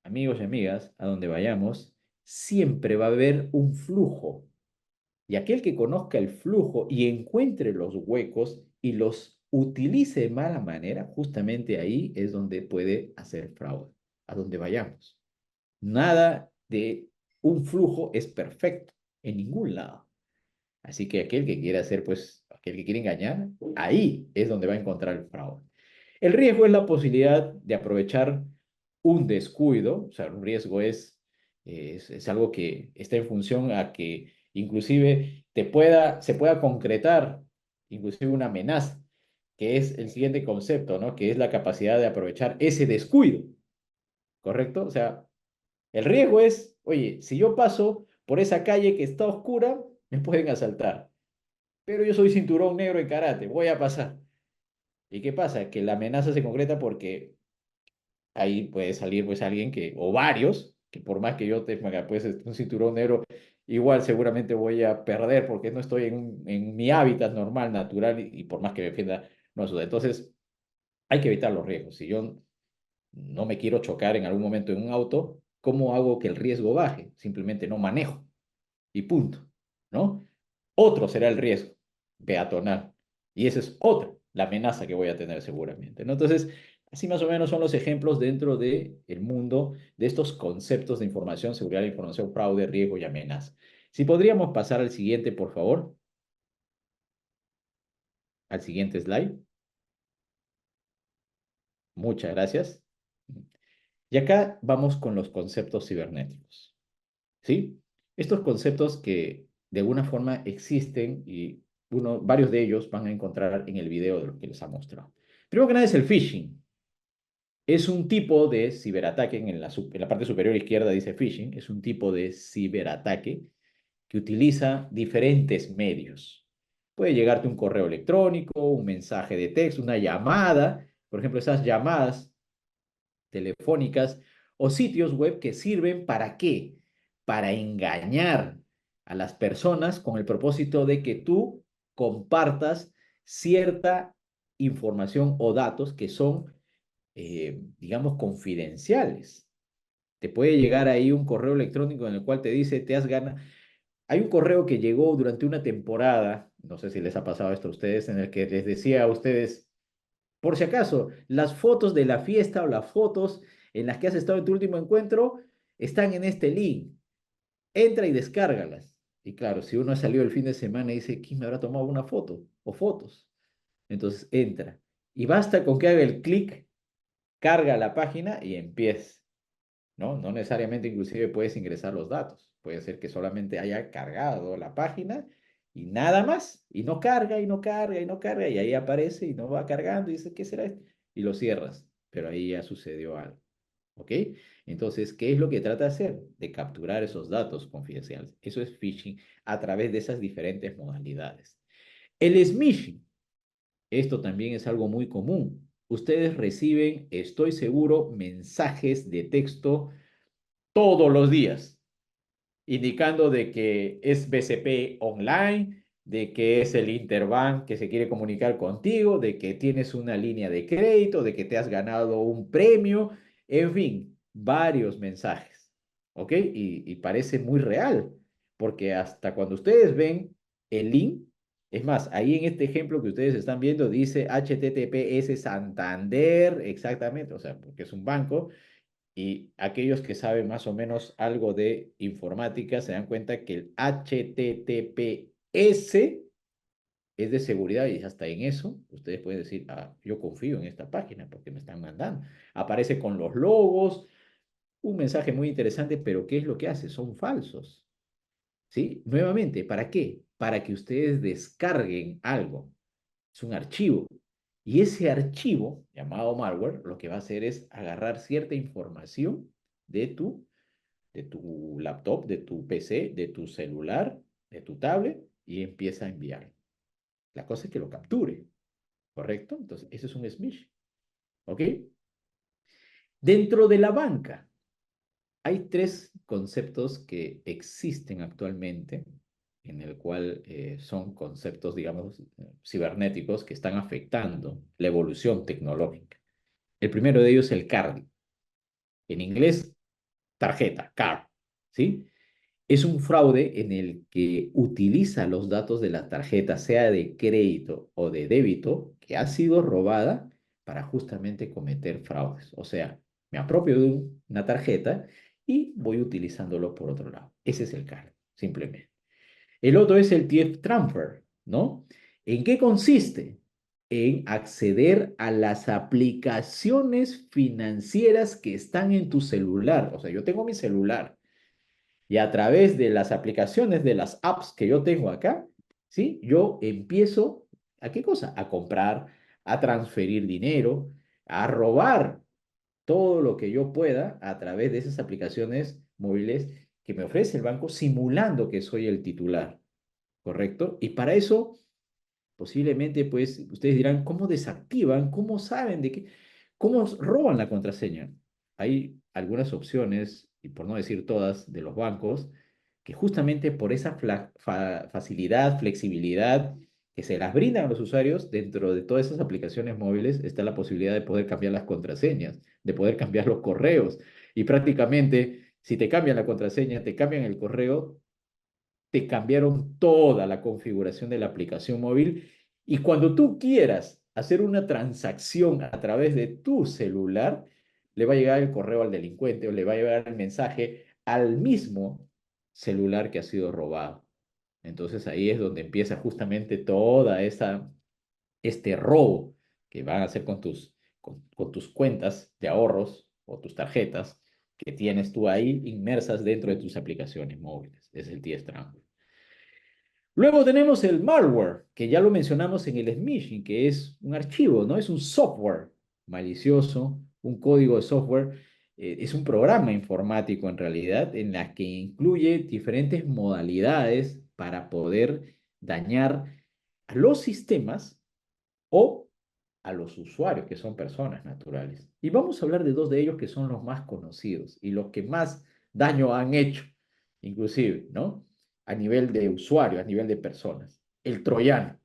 amigos y amigas, a donde vayamos, siempre va a haber un flujo. Y aquel que conozca el flujo y encuentre los huecos y los utilice de mala manera, justamente ahí es donde puede hacer fraude, a donde vayamos. Nada de un flujo es perfecto en ningún lado. Así que aquel que quiere hacer, pues, aquel que quiere engañar, ahí es donde va a encontrar el fraude. El riesgo es la posibilidad de aprovechar un descuido, o sea, un riesgo es algo que está en función a que inclusive se pueda concretar inclusive una amenaza, que es el siguiente concepto, ¿no? Que es la capacidad de aprovechar ese descuido, ¿correcto? O sea, el riesgo es, oye, si yo paso por esa calle que está oscura, me pueden asaltar, pero yo soy cinturón negro en karate, voy a pasar. ¿Y qué pasa? Que la amenaza se concreta porque ahí puede salir pues alguien o varios, que por más que yo tenga pues un cinturón negro, igual seguramente voy a perder porque no estoy en mi hábitat normal, natural, y por más que me defienda, no ayuda. Entonces, hay que evitar los riesgos. Si yo no me quiero chocar en algún momento en un auto, ¿cómo hago que el riesgo baje? Simplemente no manejo y punto, ¿no? Otro será el riesgo peatonal y esa es otra, la amenaza que voy a tener seguramente, ¿no? Entonces, así más o menos son los ejemplos dentro del mundo de estos conceptos de información, seguridad de la información, fraude, riesgo y amenaza. Si podríamos pasar al siguiente, por favor. Al siguiente slide. Muchas gracias. Y acá vamos con los conceptos cibernéticos, ¿sí? Estos conceptos que de alguna forma existen y varios de ellos van a encontrar en el video de lo que les ha mostrado. Primero que nada es el phishing. Es un tipo de ciberataque, en la parte superior izquierda dice phishing, es un tipo de ciberataque que utiliza diferentes medios. Puede llegarte un correo electrónico, un mensaje de texto, una llamada, por ejemplo, esas llamadas telefónicas o sitios web que sirven ¿para qué? Para engañar a las personas con el propósito de que tú compartas cierta información o datos que son, digamos, confidenciales. Te puede llegar ahí un correo electrónico en el cual te dice, te has ganado. Hay un correo que llegó durante una temporada, no sé si les ha pasado esto a ustedes, en el que les decía a ustedes, por si acaso, las fotos de la fiesta o las fotos en las que has estado en tu último encuentro están en este link. Entra y descárgalas. Y claro, si uno ha salido el fin de semana y dice, ¿quién me habrá tomado una foto o fotos? Entonces entra. Y basta con que haga el clic, carga la página y empieza. ¿No? No necesariamente inclusive puedes ingresar los datos. Puede ser que solamente haya cargado la página y nada más. Y no carga, y no carga, y no carga. Y ahí aparece y no va cargando y dice, ¿qué será esto? Y lo cierras. Pero ahí ya sucedió algo. ¿Ok? Entonces, ¿qué es lo que trata de hacer? De capturar esos datos confidenciales. Eso es phishing a través de esas diferentes modalidades. El smishing. Esto también es algo muy común. Ustedes reciben, estoy seguro, mensajes de texto todos los días, indicando de que es BCP online, de que es el Interbank que se quiere comunicar contigo, de que tienes una línea de crédito, de que te has ganado un premio, en fin, varios mensajes, ¿ok? Y parece muy real, porque hasta cuando ustedes ven el link, es más, ahí en este ejemplo que ustedes están viendo dice HTTPS Santander, exactamente, o sea, porque es un banco, y aquellos que saben más o menos algo de informática se dan cuenta que el HTTPS es de seguridad y hasta en eso ustedes pueden decir, ah, yo confío en esta página porque me están mandando. Aparece con los logos, un mensaje muy interesante, pero ¿qué es lo que hace? Son falsos. ¿Sí? Nuevamente, ¿para qué? Para que ustedes descarguen algo. Es un archivo. Y ese archivo, llamado malware, lo que va a hacer es agarrar cierta información de tu laptop, de tu PC, de tu celular, de tu tablet, y empieza a enviar. La cosa es que lo capture, ¿correcto? Entonces, eso es un smishing, ¿ok? Dentro de la banca, hay tres conceptos que existen actualmente, en el cual son conceptos, digamos, cibernéticos que están afectando la evolución tecnológica. El primero de ellos es el card. En inglés, tarjeta, card, ¿sí? Es un fraude en el que utiliza los datos de la tarjeta, sea de crédito o de débito, que ha sido robada para justamente cometer fraudes. O sea, me apropio de una tarjeta y voy utilizándolo por otro lado. Ese es el card, simplemente. El otro es el TF Transfer, ¿no? ¿En qué consiste? En acceder a las aplicaciones financieras que están en tu celular. O sea, yo tengo mi celular y a través de las aplicaciones, de las apps que yo tengo acá, ¿sí? Yo empiezo, ¿a qué cosa? A comprar, a transferir dinero, a robar todo lo que yo pueda a través de esas aplicaciones móviles que me ofrece el banco simulando que soy el titular, ¿correcto? Y para eso, posiblemente, pues, ustedes dirán, ¿cómo desactivan? ¿Cómo saben de qué? ¿Cómo roban la contraseña? Hay algunas opciones, y por no decir todas, de los bancos, que justamente por esa facilidad, flexibilidad que se las brindan a los usuarios, dentro de todas esas aplicaciones móviles está la posibilidad de poder cambiar las contraseñas de poder cambiar los correos. Y prácticamente, si te cambian la contraseña, te cambian el correo, te cambiaron toda la configuración de la aplicación móvil. Y cuando tú quieras hacer una transacción a través de tu celular, le va a llegar el correo al delincuente o le va a llegar el mensaje al mismo celular que ha sido robado. Entonces ahí es donde empieza justamente toda este robo que van a hacer con tus cuentas de ahorros o tus tarjetas que tienes tú ahí inmersas dentro de tus aplicaciones móviles. Es el T-Strangler. Luego tenemos el malware, que ya lo mencionamos en el smishing, que es un archivo, ¿no? Es un software malicioso, un código de software, es un programa informático en realidad, en la que incluye diferentes modalidades para poder dañar a los sistemas o a los usuarios, que son personas naturales. Y vamos a hablar de dos de ellos que son los más conocidos y los que más daño han hecho, inclusive, ¿no? A nivel de usuario, a nivel de personas. El troyano.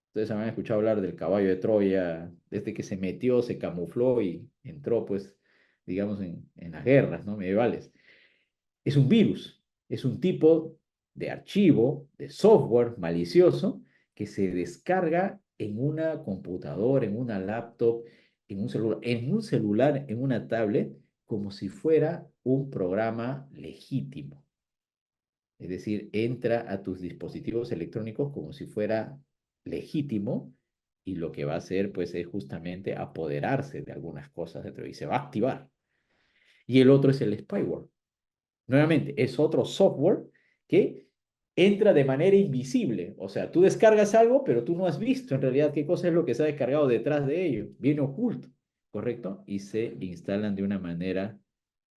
Ustedes han escuchado hablar del caballo de Troya, desde que se metió, se camufló y entró, pues, digamos, en las guerras, ¿no? Medievales. Es un virus, es un tipo de archivo, de software malicioso que se descarga en una computadora, en una laptop, en una tablet, como si fuera un programa legítimo. Es decir, entra a tus dispositivos electrónicos como si fuera legítimo y lo que va a hacer pues es justamente apoderarse de algunas cosas dentro y se va a activar. Y el otro es el spyware. Nuevamente, es otro software que entra de manera invisible. O sea, tú descargas algo, pero tú no has visto en realidad qué cosa es lo que se ha descargado detrás de ello. Viene oculto, ¿correcto? Y se instalan de una manera,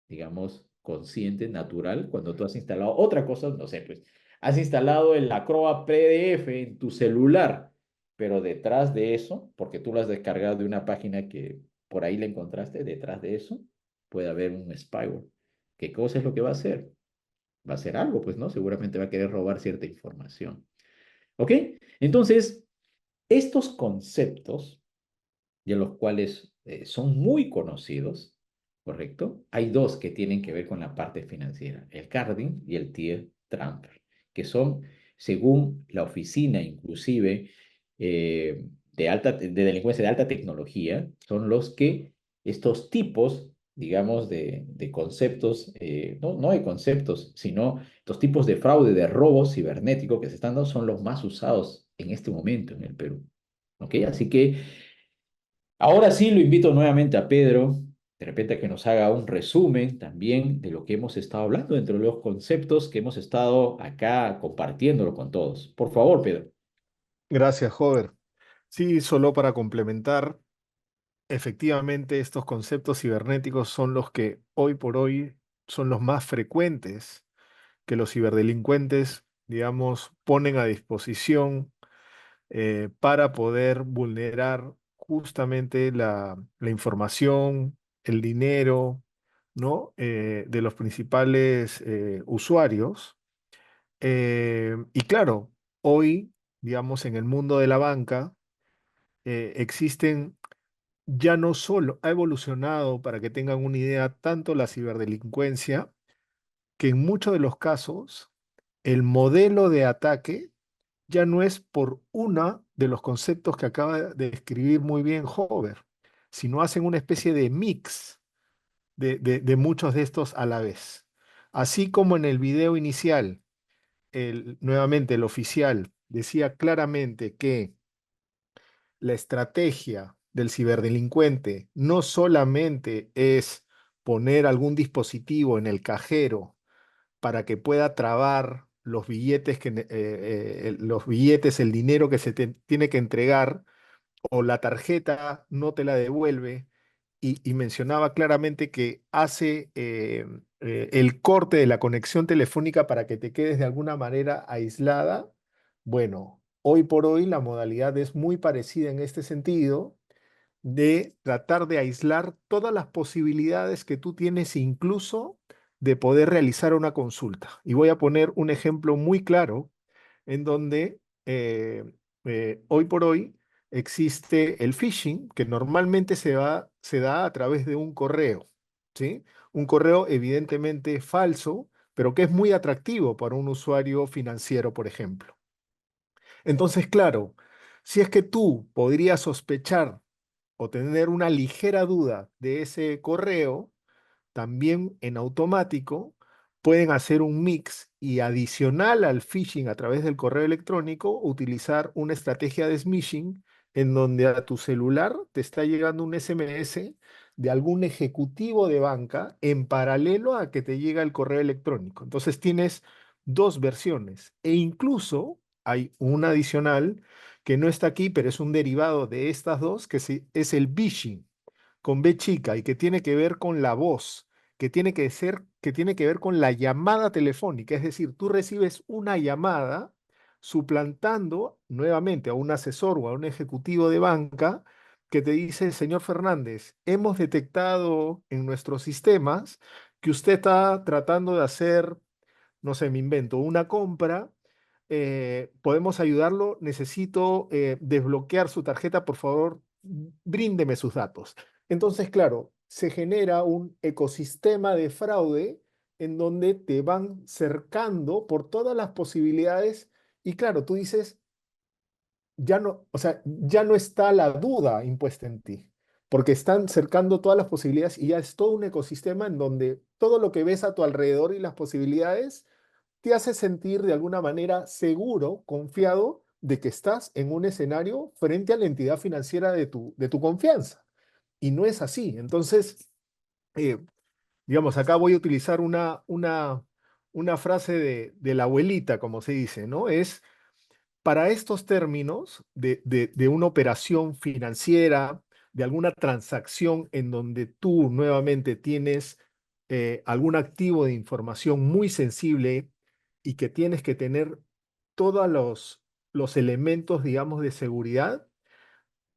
digamos, consciente, natural, cuando tú has instalado otra cosa, no sé, pues, has instalado el Acrobat PDF en tu celular, pero detrás de eso, porque tú lo has descargado de una página que por ahí la encontraste, detrás de eso puede haber un spyware. ¿Qué cosa es lo que va a hacer? Va a hacer algo, pues, ¿no? Seguramente va a querer robar cierta información. ¿Ok? Entonces, estos conceptos, de los cuales son muy conocidos, ¿correcto? Hay dos que tienen que ver con la parte financiera, el carding y el tier transfer, que son, según la oficina inclusive de delincuencia de alta tecnología, son los que estos tipos, digamos, de conceptos, no de conceptos, sino estos tipos de fraude, de robo cibernético que se están dando, son los más usados en este momento en el Perú. ¿Ok? Así que ahora sí lo invito nuevamente a Pedro, de repente a que nos haga un resumen también de lo que hemos estado hablando dentro de los conceptos que hemos estado acá compartiéndolo con todos. Por favor, Pedro. Gracias, Hover. Sí, solo para complementar, efectivamente estos conceptos cibernéticos son los que hoy por hoy son los más frecuentes que los ciberdelincuentes, digamos, ponen a disposición para poder vulnerar justamente la información, el dinero, ¿no? De los principales usuarios. Y claro, hoy, digamos, en el mundo de la banca, existen ya no solo, ha evolucionado, para que tengan una idea, tanto la ciberdelincuencia, que en muchos de los casos, el modelo de ataque ya no es por uno de los conceptos que acaba de describir muy bien Hover, sino hacen una especie de mix de muchos de estos a la vez. Así como en el video inicial, nuevamente el oficial decía claramente que la estrategia del ciberdelincuente no solamente es poner algún dispositivo en el cajero para que pueda trabar los billetes, los billetes, el dinero que se tiene que entregar, o la tarjeta no te la devuelve, y mencionaba claramente que hace el corte de la conexión telefónica para que te quedes de alguna manera aislada. Bueno, hoy por hoy la modalidad es muy parecida en este sentido, de tratar de aislar todas las posibilidades que tú tienes, incluso de poder realizar una consulta. Y voy a poner un ejemplo muy claro en donde hoy por hoy existe el phishing, que normalmente se da a través de un correo, ¿sí? Un correo evidentemente falso, pero que es muy atractivo para un usuario financiero, por ejemplo. Entonces, claro, si es que tú podrías sospechar o tener una ligera duda de ese correo, también en automático pueden hacer un mix y adicional al phishing a través del correo electrónico, utilizar una estrategia de smishing en donde a tu celular te está llegando un SMS de algún ejecutivo de banca en paralelo a que te llega el correo electrónico. Entonces tienes dos versiones e incluso hay una adicional que no está aquí, pero es un derivado de estas dos, que es el phishing con B chica y que tiene que ver con la voz, que tiene que ver con la llamada telefónica, es decir, tú recibes una llamada suplantando nuevamente a un asesor o a un ejecutivo de banca que te dice, señor Fernández, hemos detectado en nuestros sistemas que usted está tratando de hacer, no sé, me invento, una compra. Podemos ayudarlo, necesito desbloquear su tarjeta, por favor, bríndeme sus datos. Entonces, claro, se genera un ecosistema de fraude en donde te van cercando por todas las posibilidades y claro, tú dices, ya no, o sea, ya no está la duda impuesta en ti, porque están cercando todas las posibilidades y ya es todo un ecosistema en donde todo lo que ves a tu alrededor y las posibilidades te hace sentir de alguna manera seguro, confiado de que estás en un escenario frente a la entidad financiera de tu confianza. Y no es así. Entonces, eh, digamos, acá voy a utilizar una frase de la abuelita, como se dice, ¿no? Es para estos términos de una operación financiera, de alguna transacción en donde tú nuevamente tienes algún activo de información muy sensible y que tienes que tener todos los elementos, digamos, de seguridad,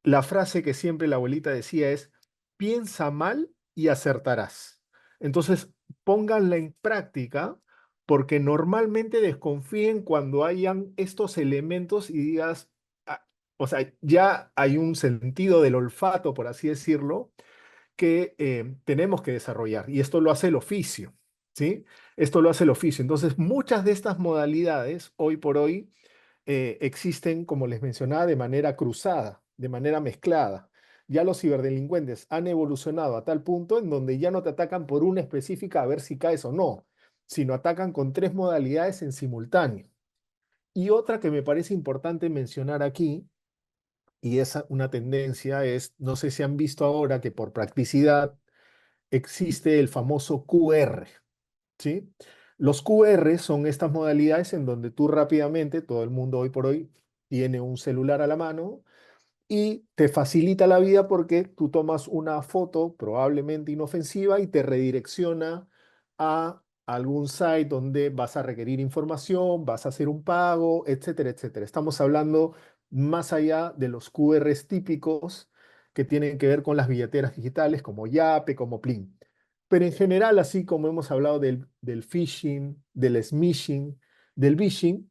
la frase que siempre la abuelita decía es, piensa mal y acertarás. Entonces, pónganla en práctica porque normalmente desconfíen cuando hayan estos elementos y digas, "Ah", o sea, ya hay un sentido del olfato, por así decirlo, que tenemos que desarrollar y esto lo hace el oficio, ¿sí? Esto lo hace el oficio. Entonces, muchas de estas modalidades hoy por hoy existen, como les mencionaba, de manera cruzada, de manera mezclada. Ya los ciberdelincuentes han evolucionado a tal punto en donde ya no te atacan por una específica a ver si caes o no, sino atacan con tres modalidades en simultáneo. Y otra que me parece importante mencionar aquí, y es una tendencia, es, no sé si han visto ahora que por practicidad existe el famoso QR, ¿sí? Los QR son estas modalidades en donde tú rápidamente, todo el mundo hoy por hoy tiene un celular a la mano y te facilita la vida porque tú tomas una foto probablemente inofensiva y te redirecciona a algún site donde vas a requerir información, vas a hacer un pago, etcétera, etcétera. Estamos hablando más allá de los QRs típicos que tienen que ver con las billeteras digitales como Yape, como Plin. Pero en general, así como hemos hablado del phishing, del smishing, del vishing,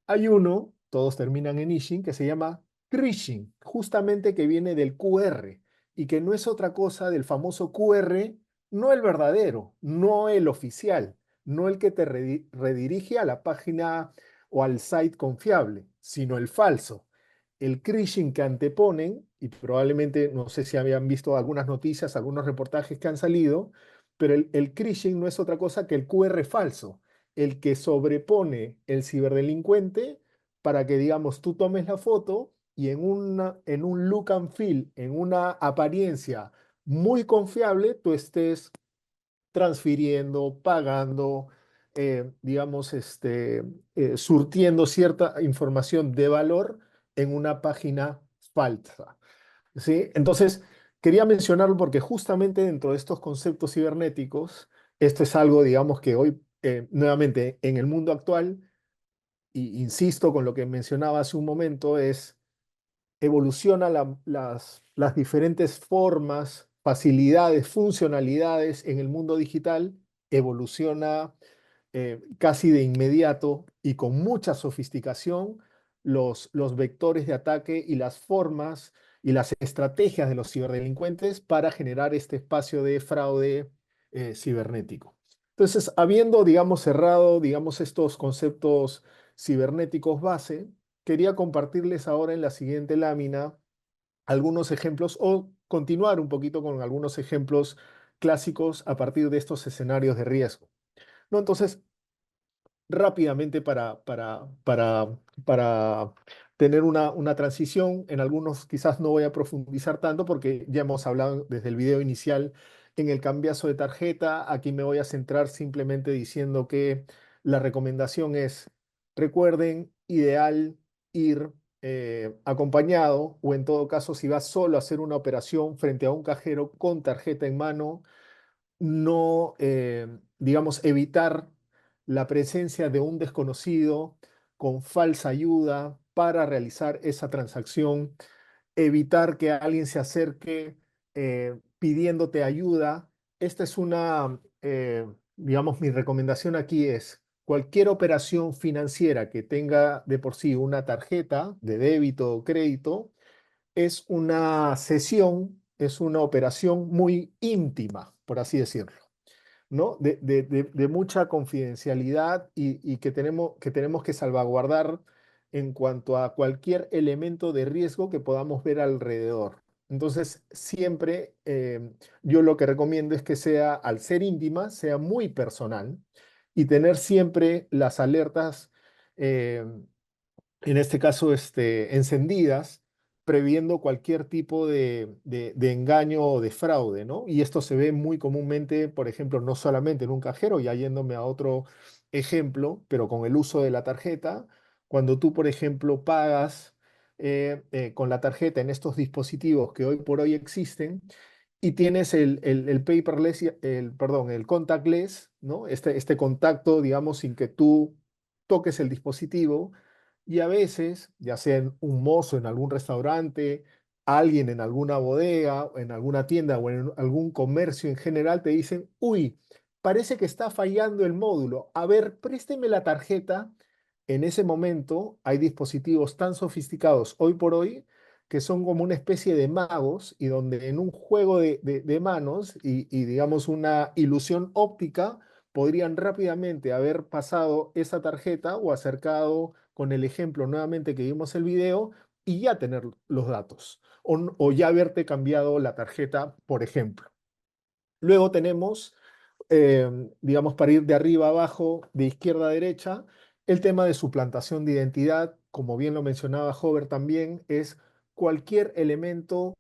hay uno, todos terminan en ishing, que se llama Krishing, justamente que viene del QR y que no es otra cosa del famoso QR, no el verdadero, no el oficial, no el que te redirige a la página o al site confiable, sino el falso. El Krishing que anteponen, y probablemente no sé si habían visto algunas noticias, algunos reportajes que han salido, pero el Krishing no es otra cosa que el QR falso, el que sobrepone el ciberdelincuente para que, digamos, tú tomes la foto y en un look and feel, en una apariencia muy confiable, tú estés transfiriendo, pagando, digamos, surtiendo cierta información de valor en una página falsa, ¿sí? Entonces, quería mencionarlo porque justamente dentro de estos conceptos cibernéticos, esto es algo, digamos, que hoy, nuevamente, en el mundo actual, y insisto con lo que mencionaba hace un momento, es evoluciona las diferentes formas, facilidades, funcionalidades en el mundo digital, evoluciona casi de inmediato y con mucha sofisticación los vectores de ataque y las formas y las estrategias de los ciberdelincuentes para generar este espacio de fraude cibernético. Entonces, habiendo, digamos, cerrado, digamos, estos conceptos cibernéticos base, quería compartirles ahora en la siguiente lámina algunos ejemplos o continuar un poquito con algunos ejemplos clásicos a partir de estos escenarios de riesgo, ¿no? Entonces, rápidamente para tener una transición. En algunos quizás no voy a profundizar tanto porque ya hemos hablado desde el video inicial en el cambiazo de tarjeta. Aquí me voy a centrar simplemente diciendo que la recomendación es, recuerden, ideal ir acompañado o en todo caso si vas solo a hacer una operación frente a un cajero con tarjeta en mano, no, digamos, evitar la presencia de un desconocido con falsa ayuda para realizar esa transacción, evitar que alguien se acerque pidiéndote ayuda. Esta es digamos, mi recomendación aquí es cualquier operación financiera que tenga de por sí una tarjeta de débito o crédito, es una sesión, es una operación muy íntima, por así decirlo, ¿no? De mucha confidencialidad y que tenemos que salvaguardar en cuanto a cualquier elemento de riesgo que podamos ver alrededor. Entonces, siempre yo lo que recomiendo es que sea, al ser íntima, sea muy personal y tener siempre las alertas eh, en este caso, encendidas, previendo cualquier tipo de engaño o de fraude, ¿no? Y esto se ve muy comúnmente, por ejemplo, no solamente en un cajero, ya yéndome a otro ejemplo, pero con el uso de la tarjeta, cuando tú, por ejemplo, pagas con la tarjeta en estos dispositivos que hoy por hoy existen, y tienes el paperless, perdón, el contactless, ¿no? Este contacto, digamos, sin que tú toques el dispositivo, y a veces, ya sea un mozo en algún restaurante, alguien en alguna bodega, o en alguna tienda o en algún comercio en general, te dicen, uy, parece que está fallando el módulo. A ver, présteme la tarjeta. En ese momento hay dispositivos tan sofisticados hoy por hoy que son como una especie de magos y donde en un juego de manos y digamos una ilusión óptica podrían rápidamente haber pasado esa tarjeta o acercado con el ejemplo nuevamente que vimos el video y ya tener los datos o ya haberte cambiado la tarjeta, por ejemplo. Luego tenemos, digamos, para ir de arriba a abajo, de izquierda a derecha, el tema de suplantación de identidad, como bien lo mencionaba Hover también, es cualquier elemento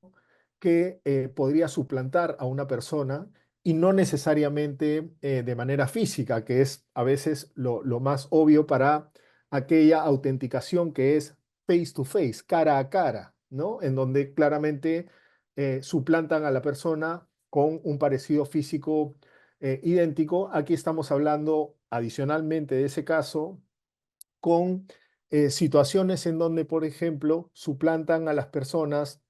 que podría suplantar a una persona y no necesariamente de manera física, que es a veces lo más obvio para aquella autenticación que es face to face, cara a cara, ¿no? En donde claramente suplantan a la persona con un parecido físico idéntico. Aquí estamos hablando adicionalmente de ese caso con situaciones en donde, por ejemplo, suplantan a las personas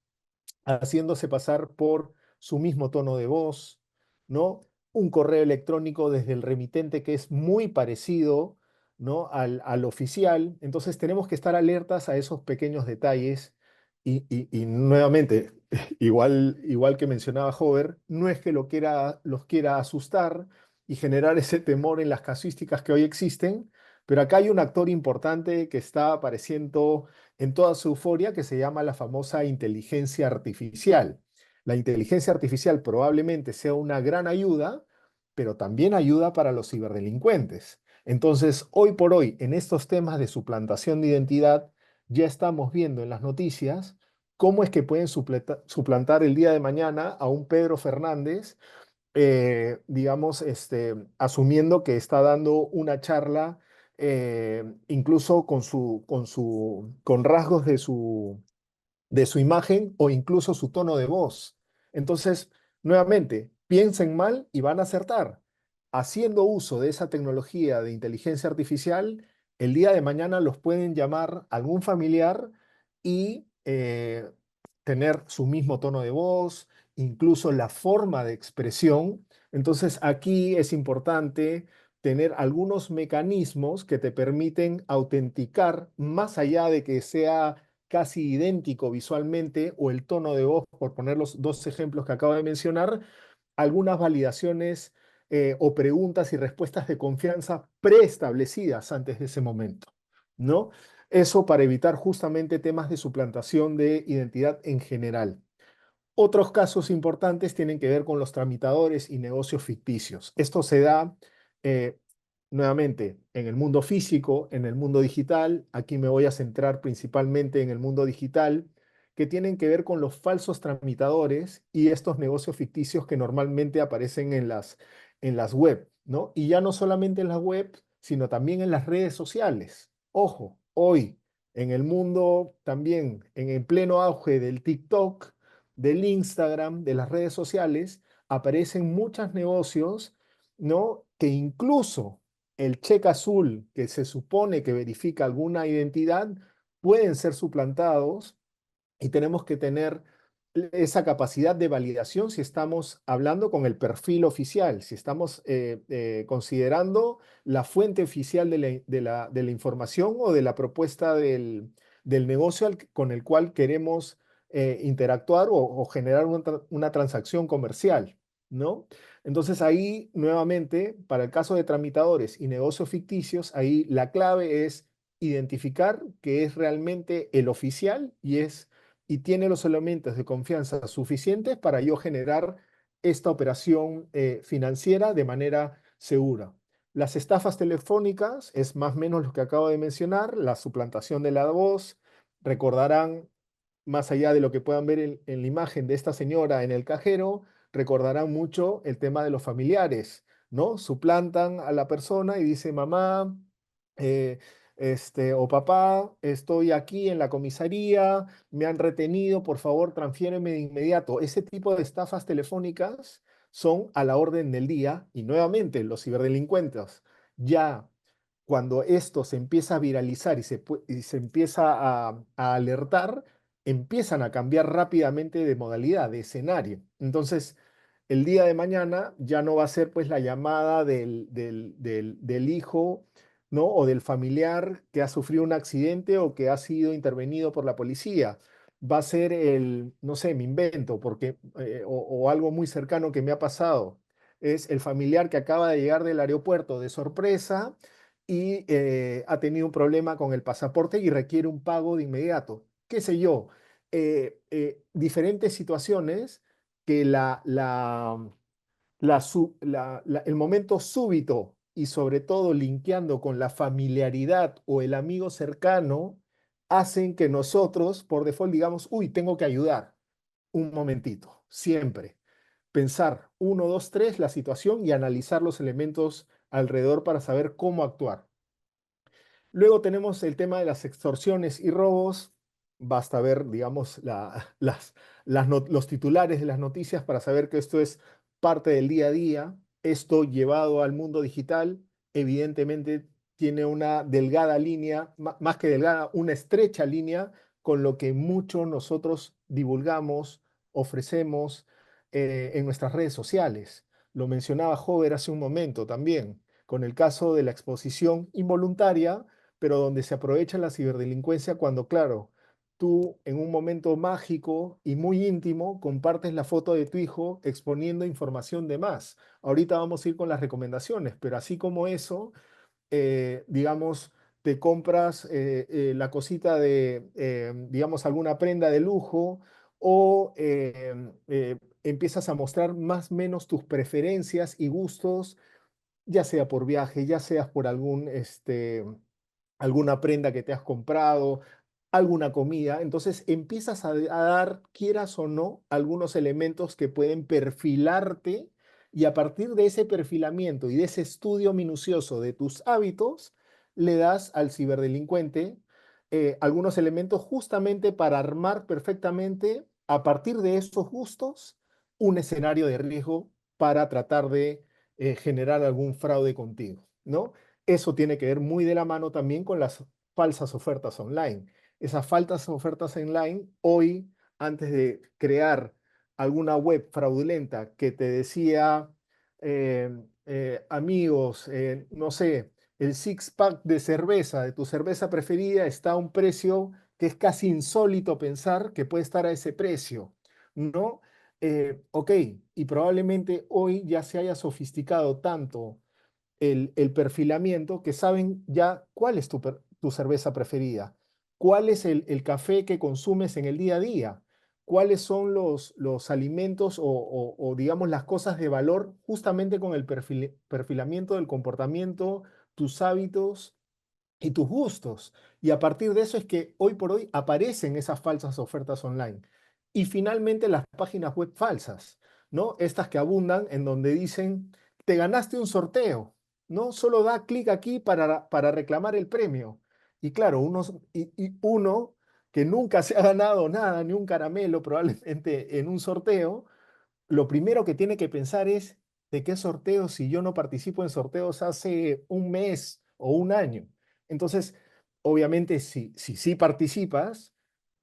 haciéndose pasar por su mismo tono de voz, ¿no? Un correo electrónico desde el remitente que es muy parecido, ¿no? al oficial. Entonces tenemos que estar alertas a esos pequeños detalles y nuevamente, igual que mencionaba Hover, no es que los quiera asustar y generar ese temor en las casuísticas que hoy existen, pero acá hay un actor importante que está apareciendo en toda su euforia que se llama la famosa inteligencia artificial. La inteligencia artificial probablemente sea una gran ayuda, pero también ayuda para los ciberdelincuentes. Entonces, hoy por hoy, en estos temas de suplantación de identidad, ya estamos viendo en las noticias cómo es que pueden suplantar el día de mañana a un Pedro Fernández, digamos, asumiendo que está dando una charla, incluso con rasgos de su imagen o incluso su tono de voz. Entonces, nuevamente, piensen mal y van a acertar. Haciendo uso de esa tecnología de inteligencia artificial, el día de mañana los pueden llamar algún familiar y tener su mismo tono de voz, incluso la forma de expresión. Entonces, aquí es importante tener algunos mecanismos que te permiten autenticar, más allá de que sea casi idéntico visualmente o el tono de voz, por poner los dos ejemplos que acabo de mencionar, algunas validaciones o preguntas y respuestas de confianza preestablecidas antes de ese momento, ¿no? Eso para evitar justamente temas de suplantación de identidad en general. Otros casos importantes tienen que ver con los tramitadores y negocios ficticios. Esto se da eh, nuevamente en el mundo físico, en el mundo digital. Aquí me voy a centrar principalmente en el mundo digital, que tienen que ver con los falsos tramitadores y estos negocios ficticios que normalmente aparecen en las web, ¿no? Y ya no solamente en las web, sino también en las redes sociales. Ojo, hoy en el mundo también, en el pleno auge del TikTok, del Instagram, de las redes sociales, aparecen muchos negocios, ¿no? Que incluso el cheque azul que se supone que verifica alguna identidad pueden ser suplantados y tenemos que tener esa capacidad de validación si estamos hablando con el perfil oficial, si estamos considerando la fuente oficial de la información o de la propuesta del negocio con el cual queremos interactuar o generar una transacción comercial, ¿no? Entonces ahí, nuevamente, para el caso de tramitadores y negocios ficticios, ahí la clave es identificar que es realmente el oficial y tiene los elementos de confianza suficientes para yo generar esta operación financiera de manera segura. Las estafas telefónicas es más o menos lo que acabo de mencionar, la suplantación de la voz. Recordarán, más allá de lo que puedan ver en la imagen de esta señora en el cajero, recordarán mucho el tema de los familiares, ¿no? Suplantan a la persona y dice, mamá, eh, o papá, estoy aquí en la comisaría, me han retenido, por favor, transfiéreme de inmediato. Ese tipo de estafas telefónicas son a la orden del día y nuevamente los ciberdelincuentes ya cuando esto se empieza a viralizar y se empieza a alertar, empiezan a cambiar rápidamente de modalidad, de escenario. Entonces, el día de mañana ya no va a ser pues la llamada del hijo, ¿no? O del familiar que ha sufrido un accidente o que ha sido intervenido por la policía. Va a ser no sé, me invento, o algo muy cercano que me ha pasado. Es el familiar que acaba de llegar del aeropuerto de sorpresa y ha tenido un problema con el pasaporte y requiere un pago de inmediato. ¿Qué sé yo? Diferentes situaciones que el momento súbito y sobre todo linkeando con la familiaridad o el amigo cercano hacen que nosotros por default digamos, uy, tengo que ayudar un momentito, siempre. Pensar uno, dos, tres la situación y analizar los elementos alrededor para saber cómo actuar. Luego tenemos el tema de las extorsiones y robos. Basta ver, digamos, los titulares de las noticias para saber que esto es parte del día a día. Esto llevado al mundo digital, evidentemente tiene una delgada línea, más que delgada, una estrecha línea con lo que muchos nosotros divulgamos, ofrecemos en nuestras redes sociales. Lo mencionaba Hover hace un momento también, con el caso de la exposición involuntaria pero donde se aprovecha la ciberdelincuencia cuando, claro, tú en un momento mágico y muy íntimo compartes la foto de tu hijo exponiendo información de más. Ahorita vamos a ir con las recomendaciones, pero así como eso, digamos, te compras la cosita digamos, alguna prenda de lujo o empiezas a mostrar más o menos tus preferencias y gustos, ya sea por viaje, ya sea por alguna prenda que te has comprado, alguna comida. Entonces empiezas a dar, quieras o no, algunos elementos que pueden perfilarte y a partir de ese perfilamiento y de ese estudio minucioso de tus hábitos, le das al ciberdelincuente algunos elementos justamente para armar perfectamente a partir de esos gustos un escenario de riesgo para tratar de generar algún fraude contigo, ¿no? Eso tiene que ver muy de la mano también con las falsas ofertas online. Esas falsas ofertas online, hoy, antes de crear alguna web fraudulenta que te decía, amigos, no sé, el six-pack de cerveza, de tu cerveza preferida, está a un precio que es casi insólito pensar que puede estar a ese precio, ¿no? Ok, y probablemente hoy ya se haya sofisticado tanto el perfilamiento que saben ya cuál es tu cerveza preferida, cuál es el café que consumes en el día a día, cuáles son los alimentos o, digamos las cosas de valor justamente con el perfilamiento del comportamiento, tus hábitos y tus gustos. Y a partir de eso es que hoy por hoy aparecen esas falsas ofertas online. Y finalmente las páginas web falsas, ¿no? Estas que abundan en donde dicen, te ganaste un sorteo, ¿no? Solo da clic aquí para reclamar el premio. Y claro, uno que nunca se ha ganado nada, ni un caramelo probablemente en un sorteo, lo primero que tiene que pensar es de qué sorteo si yo no participo en sorteos hace un mes o un año. Entonces, obviamente, si sí participas,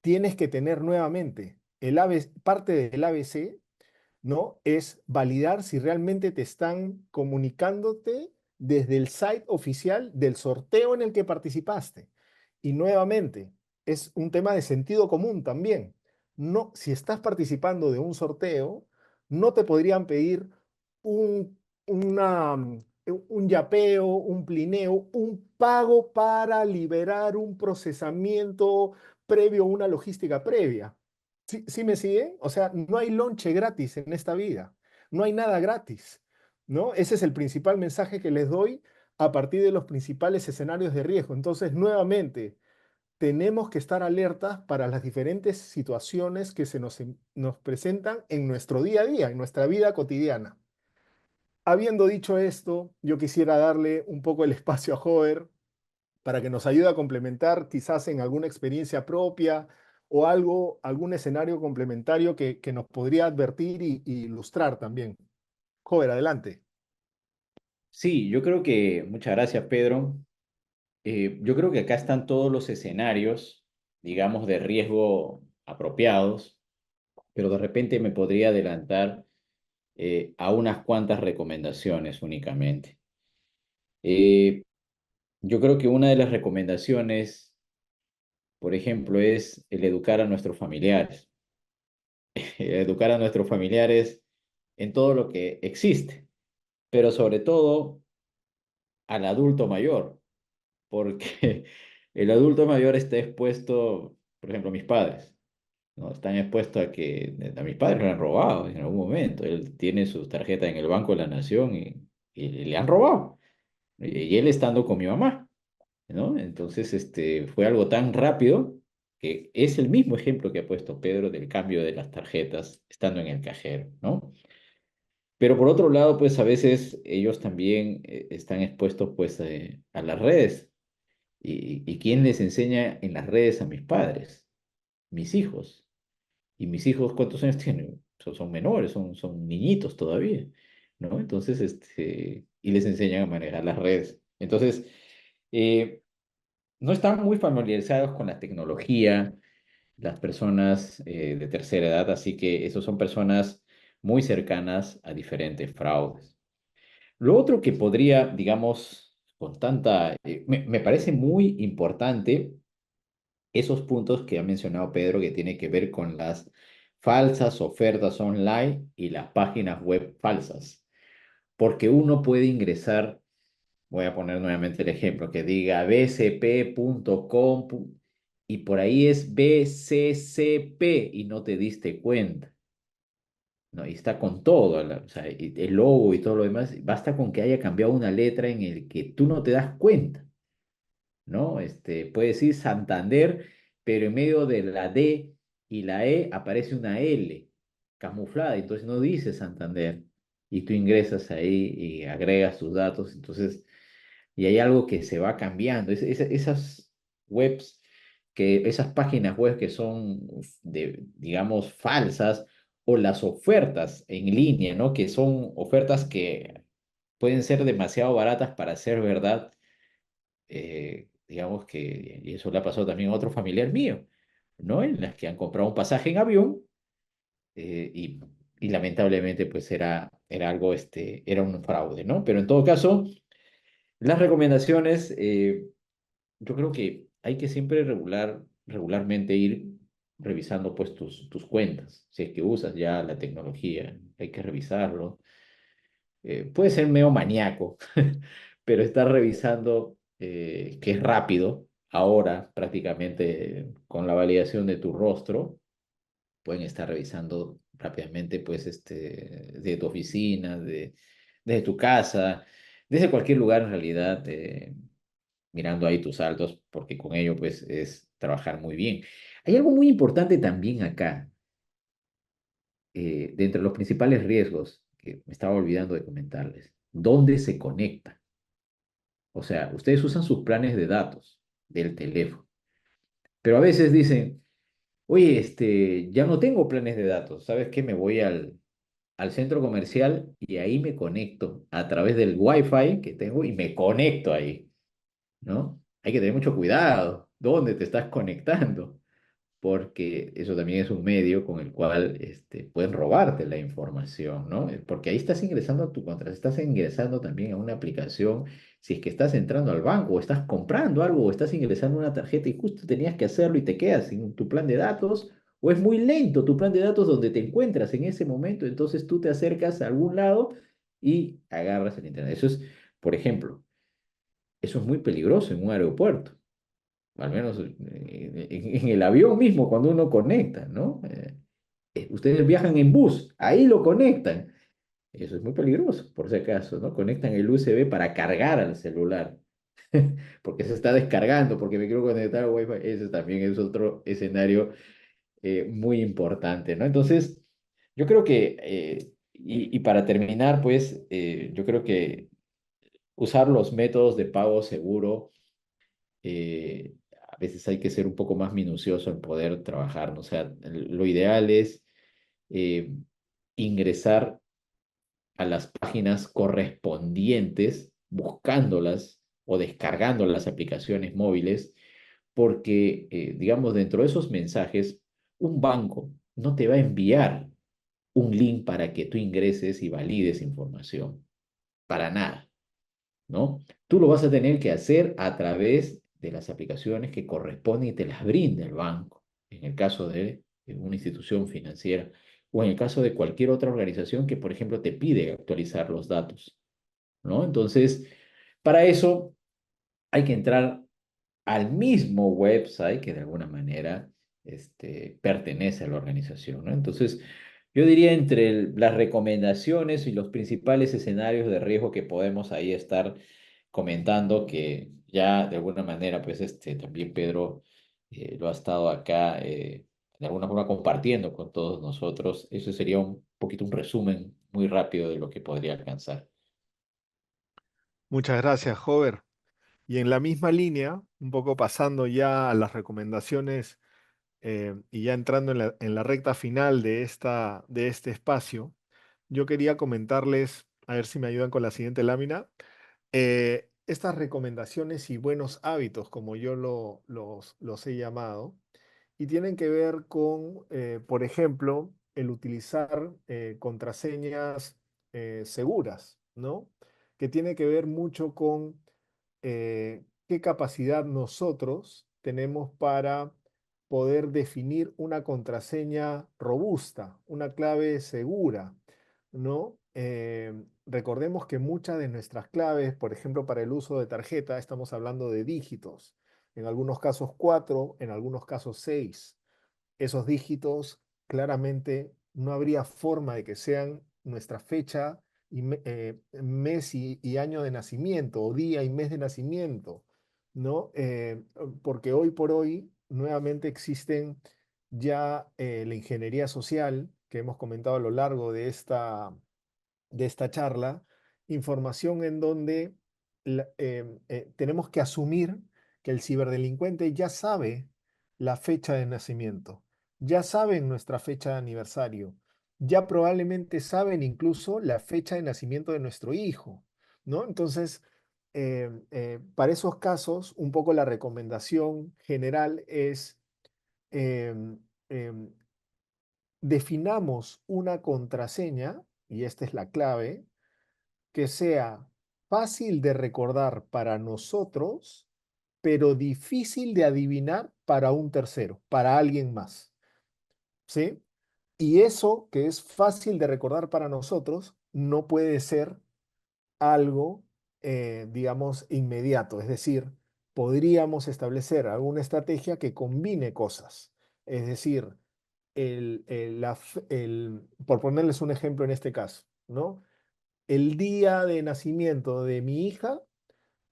tienes que tener nuevamente parte del ABC, ¿no? Es validar si realmente te están comunicándote desde el site oficial del sorteo en el que participaste. Y nuevamente, es un tema de sentido común también. No, si estás participando de un sorteo, no te podrían pedir un, un yapeo, un plineo, un pago para liberar un procesamiento previo, una logística previa. ¿Sí, sí me siguen? O sea, no hay lonche gratis en esta vida, no hay nada gratis, ¿no? Ese es el principal mensaje que les doy a partir de los principales escenarios de riesgo. Entonces, nuevamente, tenemos que estar alertas para las diferentes situaciones que nos presentan en nuestro día a día, en nuestra vida cotidiana. Habiendo dicho esto, yo quisiera darle un poco el espacio a Hover para que nos ayude a complementar quizás en alguna experiencia propia o algo, algún escenario complementario que nos podría advertir y ilustrar también. Joder, adelante. Sí, yo creo que, muchas gracias, Pedro. Yo creo que acá están todos los escenarios, digamos, de riesgo apropiados, pero de repente me podría adelantar a unas cuantas recomendaciones únicamente. Eh, yo creo que una de las recomendaciones, por ejemplo, es el educar a nuestros familiares, educar a nuestros familiares en todo lo que existe, pero sobre todo al adulto mayor, porque el adulto mayor está expuesto, por ejemplo, mis padres, ¿no? Están expuestos a que a mis padres le han robado en algún momento. Él tiene sus tarjetas en el Banco de la Nación y le han robado. Y él estando con mi mamá, ¿no? Entonces, fue algo tan rápido que es el mismo ejemplo que ha puesto Pedro del cambio de las tarjetas estando en el cajero, ¿no? Pero por otro lado, pues a veces ellos también están expuestos pues a las redes. ¿Y quién les enseña en las redes a mis padres? Mis hijos. ¿Y mis hijos cuántos años tienen? Son menores, son niñitos todavía, ¿no? Entonces, y les enseñan a manejar las redes. Entonces, eh, no están muy familiarizados con la tecnología, las personas de tercera edad, así que esos son personas muy cercanas a diferentes fraudes. Lo otro que podría, digamos, con tanta, me parece muy importante esos puntos que ha mencionado Pedro que tiene que ver con las falsas ofertas online y las páginas web falsas, porque uno puede ingresar, voy a poner nuevamente el ejemplo, que diga bcp.com y por ahí es BCCP y no te diste cuenta. ¿No? Y está con todo, o sea, el logo y todo lo demás, basta con que haya cambiado una letra en el que tú no te das cuenta, ¿no? Puede decir Santander, pero en medio de la D y la E aparece una L camuflada, entonces no dice Santander. Y tú ingresas ahí y agregas tus datos, entonces, y hay algo que se va cambiando. Esas webs, esas páginas web que son, digamos, falsas, o las ofertas en línea, ¿no? Que son ofertas que pueden ser demasiado baratas para ser verdad, digamos que, y eso le ha pasado también a otro familiar mío, ¿no? En las que han comprado un pasaje en avión y y lamentablemente pues era algo, era un fraude, ¿no? Pero en todo caso, las recomendaciones, yo creo que hay que siempre regularmente ir revisando pues tus cuentas. Si es que usas ya la tecnología, hay que revisarlo. Puede ser medio maníaco, pero estar revisando que es rápido, ahora prácticamente con la validación de tu rostro, pueden estar revisando rápidamente pues de tu oficina, desde tu casa, desde cualquier lugar en realidad, mirando ahí tus saldos, porque con ello pues es trabajar muy bien. Hay algo muy importante también acá, de entre los principales riesgos que me estaba olvidando de comentarles. ¿Dónde se conecta? O sea, ustedes usan sus planes de datos del teléfono, pero a veces dicen, oye, ya no tengo planes de datos, ¿sabes qué? Me voy al centro comercial y ahí me conecto a través del Wi-Fi que tengo y me conecto ahí, ¿no? Hay que tener mucho cuidado. ¿Dónde te estás conectando? Porque eso también es un medio con el cual pueden robarte la información, ¿no? Porque ahí estás ingresando a tu contraseña, estás ingresando también a una aplicación, si es que estás entrando al banco o estás comprando algo o estás ingresando una tarjeta y justo tenías que hacerlo y te quedas sin tu plan de datos, o es muy lento tu plan de datos donde te encuentras en ese momento, entonces tú te acercas a algún lado y agarras el internet. Eso es, por ejemplo, eso es muy peligroso en un aeropuerto, al menos en el avión mismo, cuando uno conecta, ¿no? Ustedes viajan en bus, ahí lo conectan. Eso es muy peligroso, por si acaso, ¿no? Conectan el USB para cargar al celular, porque se está descargando, porque me quiero conectar al Wi-Fi. Ese también es otro escenario muy importante, ¿no? Entonces, yo creo que, y para terminar, pues, yo creo que usar los métodos de pago seguro, a veces hay que ser un poco más minucioso en poder trabajar, ¿no? O sea, lo ideal es eh, ingresar a las páginas correspondientes, buscándolas o descargando las aplicaciones móviles, porque, digamos, dentro de esos mensajes, un banco no te va a enviar un link para que tú ingreses y valides información, para nada, ¿no? Tú lo vas a tener que hacer a través de las aplicaciones que corresponden y te las brinda el banco, en el caso de una institución financiera o en el caso de cualquier otra organización que, por ejemplo, te pide actualizar los datos, ¿no? Entonces, para eso hay que entrar al mismo website que de alguna manera pertenece a la organización, ¿no? Entonces, yo diría entre las recomendaciones y los principales escenarios de riesgo que podemos ahí estar comentando, que ya de alguna manera, pues también Pedro lo ha estado acá de alguna forma compartiendo con todos nosotros. Eso sería un poquito un resumen muy rápido de lo que podría alcanzar. Muchas gracias, Hover. Y en la misma línea, un poco pasando ya a las recomendaciones y ya entrando en la recta final de este espacio, yo quería comentarles, a ver si me ayudan con la siguiente lámina, estas recomendaciones y buenos hábitos, como yo los he llamado, y tienen que ver con, por ejemplo, el utilizar contraseñas seguras, ¿no? Que tiene que ver mucho con qué capacidad nosotros tenemos para poder definir una contraseña robusta, una clave segura, ¿no? Recordemos que muchas de nuestras claves, por ejemplo, para el uso de tarjeta, estamos hablando de dígitos, en algunos casos 4, en algunos casos 6. Esos dígitos claramente no habría forma de que sean nuestra fecha y mes y año de nacimiento, o día y mes de nacimiento, ¿no? Porque hoy por hoy nuevamente existen ya la ingeniería social que hemos comentado a lo largo de esta charla, información en donde tenemos que asumir que el ciberdelincuente ya sabe la fecha de nacimiento, ya saben nuestra fecha de aniversario, ya probablemente saben incluso la fecha de nacimiento de nuestro hijo, ¿no? Entonces, para esos casos, un poco la recomendación general es em, em, definamos una contraseña, y esta es la clave, que sea fácil de recordar para nosotros, pero difícil de adivinar para un tercero, para alguien más. ¿Sí? Y eso que es fácil de recordar para nosotros no puede ser algo, digamos, inmediato. Es decir, podríamos establecer alguna estrategia que combine cosas. Es decir, por ponerles un ejemplo en este caso, ¿no? El día de nacimiento de mi hija,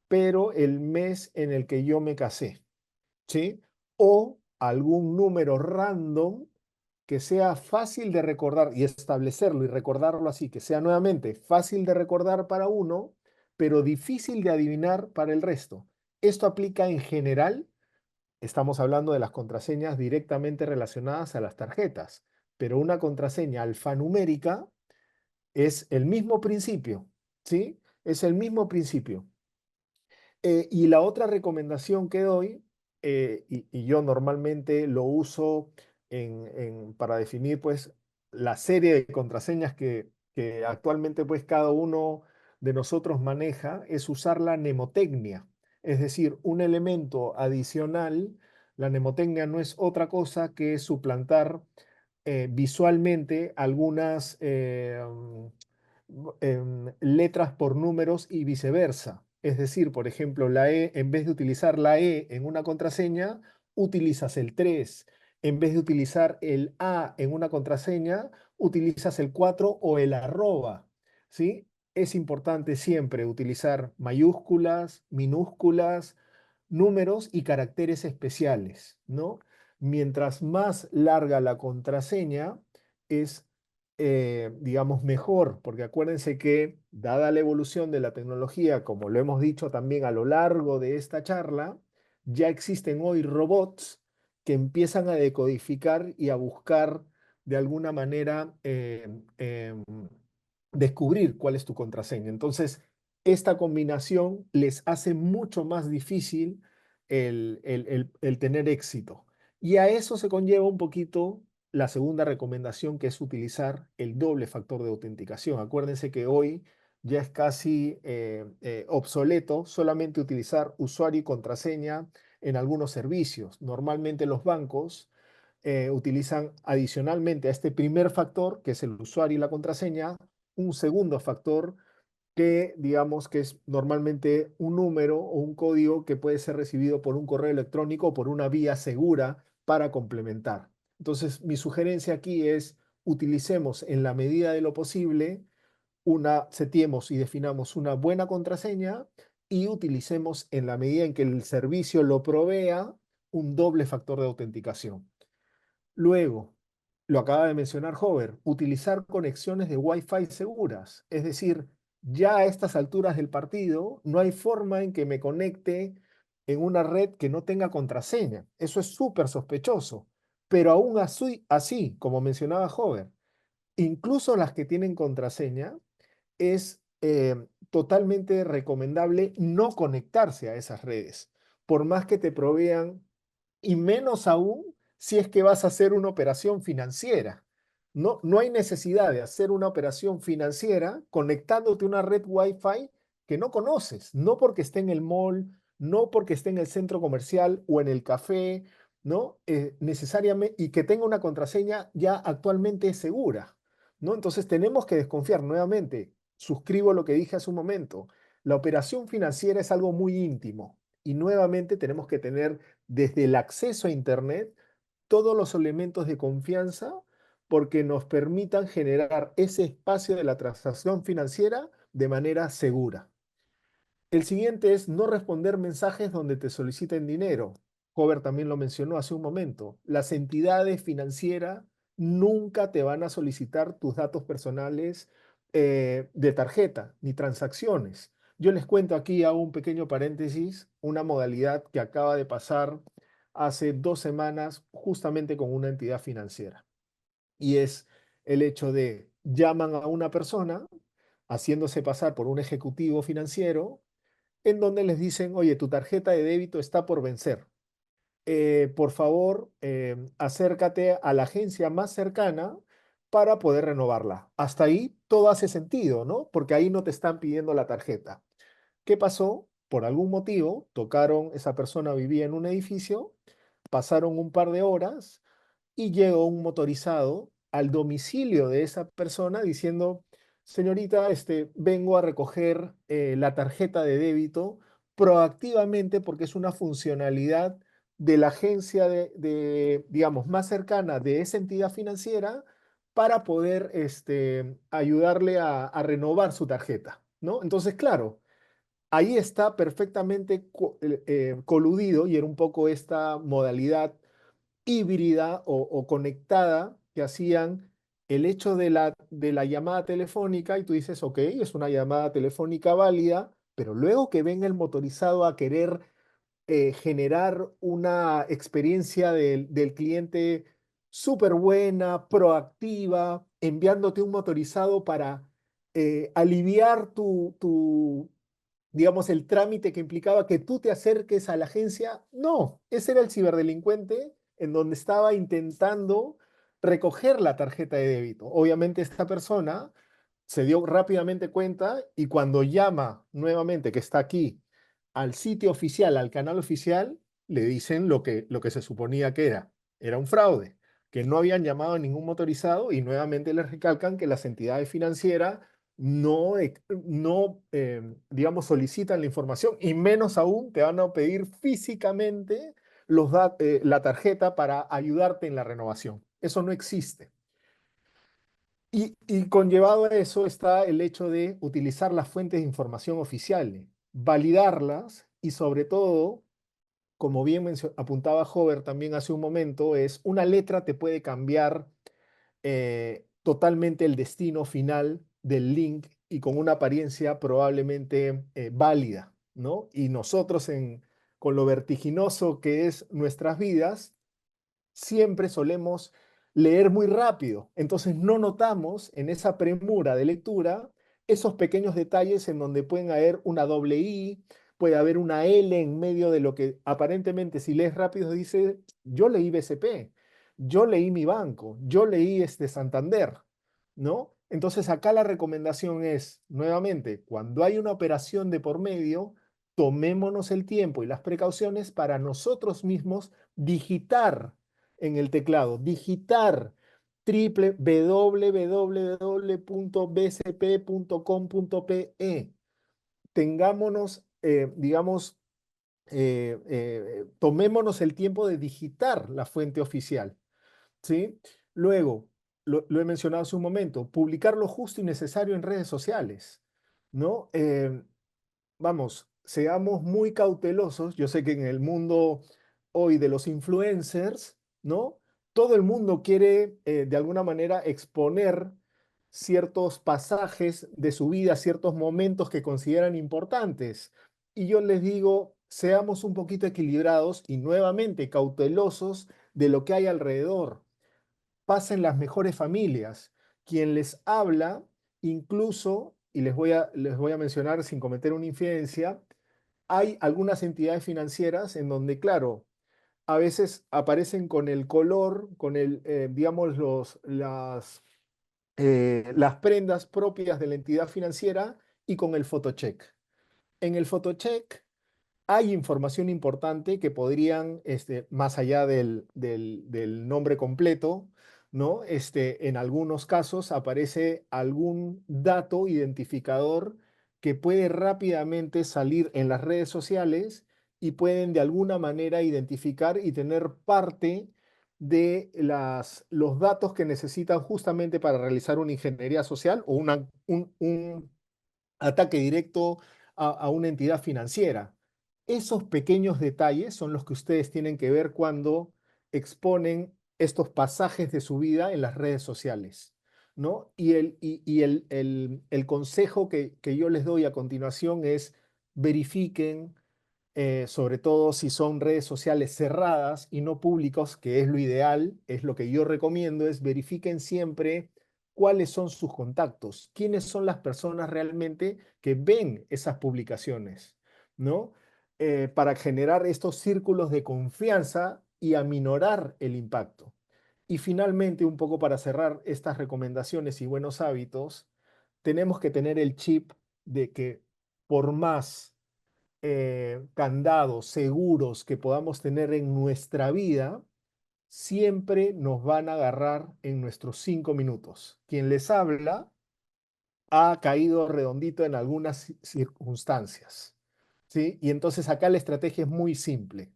pero el mes en el que yo me casé, ¿sí? O algún número random que sea fácil de recordar y establecerlo y recordarlo así, que sea nuevamente fácil de recordar para uno, pero difícil de adivinar para el resto. Esto aplica en general, estamos hablando de las contraseñas directamente relacionadas a las tarjetas, pero una contraseña alfanumérica es el mismo principio, ¿sí? Es el mismo principio. Y la otra recomendación que doy, y yo normalmente lo uso para definir pues la serie de contraseñas que actualmente pues cada uno de nosotros maneja, es usar la mnemotecnia. Es decir, un elemento adicional. La mnemotecnia no es otra cosa que suplantar visualmente algunas letras por números y viceversa. Es decir, por ejemplo, la E, en vez de utilizar la E en una contraseña, utilizas el 3. En vez de utilizar el A en una contraseña, utilizas el 4 o el arroba. ¿Sí? Es importante siempre utilizar mayúsculas, minúsculas, números y caracteres especiales, ¿no? Mientras más larga la contraseña, es, digamos, mejor, porque acuérdense que, dada la evolución de la tecnología, como lo hemos dicho también a lo largo de esta charla, ya existen hoy robots que empiezan a decodificar y a buscar de alguna manera descubrir cuál es tu contraseña. Entonces, esta combinación les hace mucho más difícil el tener éxito. Y a eso se conlleva un poquito la segunda recomendación, que es utilizar el doble factor de autenticación. Acuérdense que hoy ya es casi obsoleto solamente utilizar usuario y contraseña en algunos servicios. Normalmente los bancos utilizan adicionalmente a este primer factor, que es el usuario y la contraseña, un segundo factor que digamos que es normalmente un número o un código que puede ser recibido por un correo electrónico o por una vía segura para complementar. Entonces, mi sugerencia aquí es utilicemos en la medida de lo posible setiemos y definamos una buena contraseña y utilicemos en la medida en que el servicio lo provea un doble factor de autenticación. Luego, lo acaba de mencionar Hover, utilizar conexiones de Wi-Fi seguras. Es decir, ya a estas alturas del partido no hay forma en que me conecte en una red que no tenga contraseña. Eso es súper sospechoso. Pero aún así, como mencionaba Hover, incluso las que tienen contraseña, es totalmente recomendable no conectarse a esas redes, por más que te provean, y menos aún si es que vas a hacer una operación financiera. No, no hay necesidad de hacer una operación financiera conectándote a una red Wi-Fi que no conoces, no porque esté en el mall, no porque esté en el centro comercial o en el café, ¿no? Necesariamente, y que tenga una contraseña ya actualmente segura, ¿no? Entonces tenemos que desconfiar nuevamente. Suscribo lo que dije hace un momento. La operación financiera es algo muy íntimo y nuevamente tenemos que tener desde el acceso a Internet todos los elementos de confianza porque nos permitan generar ese espacio de la transacción financiera de manera segura. El siguiente es no responder mensajes donde te soliciten dinero. Hover también lo mencionó hace un momento. Las entidades financieras nunca te van a solicitar tus datos personales de tarjeta ni transacciones. Yo les cuento aquí, a un pequeño paréntesis, una modalidad que acaba de pasar hace 2 semanas justamente con una entidad financiera. Y es el hecho de llaman a una persona haciéndose pasar por un ejecutivo financiero en donde les dicen, oye, tu tarjeta de débito está por vencer. por favor, acércate a la agencia más cercana para poder renovarla. Hasta ahí todo hace sentido, ¿no? Porque ahí no te están pidiendo la tarjeta. ¿Qué pasó? Por algún motivo, tocaron, esa persona vivía en un edificio, pasaron un par de horas y llegó un motorizado al domicilio de esa persona diciendo, señorita, vengo a recoger la tarjeta de débito proactivamente porque es una funcionalidad de la agencia digamos, más cercana de esa entidad financiera para poder ayudarle a renovar su tarjeta, ¿no? Entonces, claro, ahí está perfectamente coludido y era un poco esta modalidad híbrida o conectada que hacían el hecho de la llamada telefónica y tú dices, ok, es una llamada telefónica válida, pero luego que venga el motorizado a querer generar una experiencia del cliente súper buena, proactiva, enviándote un motorizado para aliviar digamos, el trámite que implicaba que tú te acerques a la agencia. No, ese era el ciberdelincuente en donde estaba intentando recoger la tarjeta de débito. Obviamente esta persona se dio rápidamente cuenta y cuando llama nuevamente, que está aquí, al sitio oficial, al canal oficial, le dicen lo que se suponía que era un fraude, que no habían llamado a ningún motorizado y nuevamente les recalcan que las entidades financieras no, digamos, solicitan la información y menos aún te van a pedir físicamente la tarjeta para ayudarte en la renovación. Eso no existe. Y conllevado a eso está el hecho de utilizar las fuentes de información oficiales, validarlas y sobre todo, como bien apuntaba Hover también hace un momento, es una letra te puede cambiar totalmente el destino final del link y con una apariencia probablemente válida, ¿no? Y nosotros con lo vertiginoso que es nuestras vidas, siempre solemos leer muy rápido, entonces no notamos en esa premura de lectura esos pequeños detalles en donde pueden haber una doble I, puede haber una L en medio de lo que aparentemente si lees rápido dice, yo leí BCP, yo leí mi banco, yo leí Santander, ¿no? Entonces acá la recomendación es, nuevamente, cuando hay una operación de por medio, tomémonos el tiempo y las precauciones para nosotros mismos digitar en el teclado, digitar www.bcp.com.pe. Tengámonos, digamos, tomémonos el tiempo de digitar la fuente oficial, ¿sí? Luego, lo he mencionado hace un momento, publicar lo justo y necesario en redes sociales, ¿no? Vamos, seamos muy cautelosos. Yo sé que en el mundo hoy de los influencers, ¿no? Todo el mundo quiere de alguna manera exponer ciertos pasajes de su vida, ciertos momentos que consideran importantes. Y yo les digo, seamos un poquito equilibrados y nuevamente cautelosos de lo que hay alrededor. Pasen las mejores familias. Quien les habla, incluso, y les voy a mencionar sin cometer una infidencia, hay algunas entidades financieras en donde, claro, a veces aparecen con el color, con digamos, las prendas propias de la entidad financiera y con el photocheck. En el photocheck hay información importante que podrían, más allá del nombre completo, ¿no? En algunos casos aparece algún dato identificador que puede rápidamente salir en las redes sociales y pueden de alguna manera identificar y tener parte de los datos que necesitan justamente para realizar una ingeniería social o un ataque directo a una entidad financiera. Esos pequeños detalles son los que ustedes tienen que ver cuando exponen estos pasajes de su vida en las redes sociales, ¿no? Y el consejo que yo les doy a continuación es verifiquen, sobre todo si son redes sociales cerradas y no públicas, que es lo ideal, es lo que yo recomiendo, es verifiquen siempre cuáles son sus contactos, quiénes son las personas realmente que ven esas publicaciones, ¿no? para generar estos círculos de confianza y aminorar el impacto. Y finalmente, un poco para cerrar estas recomendaciones y buenos hábitos, tenemos que tener el chip de que por más candados seguros que podamos tener en nuestra vida, siempre nos van a agarrar en nuestros 5 minutos. Quien les habla ha caído redondito en algunas circunstancias, ¿sí? Y entonces acá la estrategia es muy simple.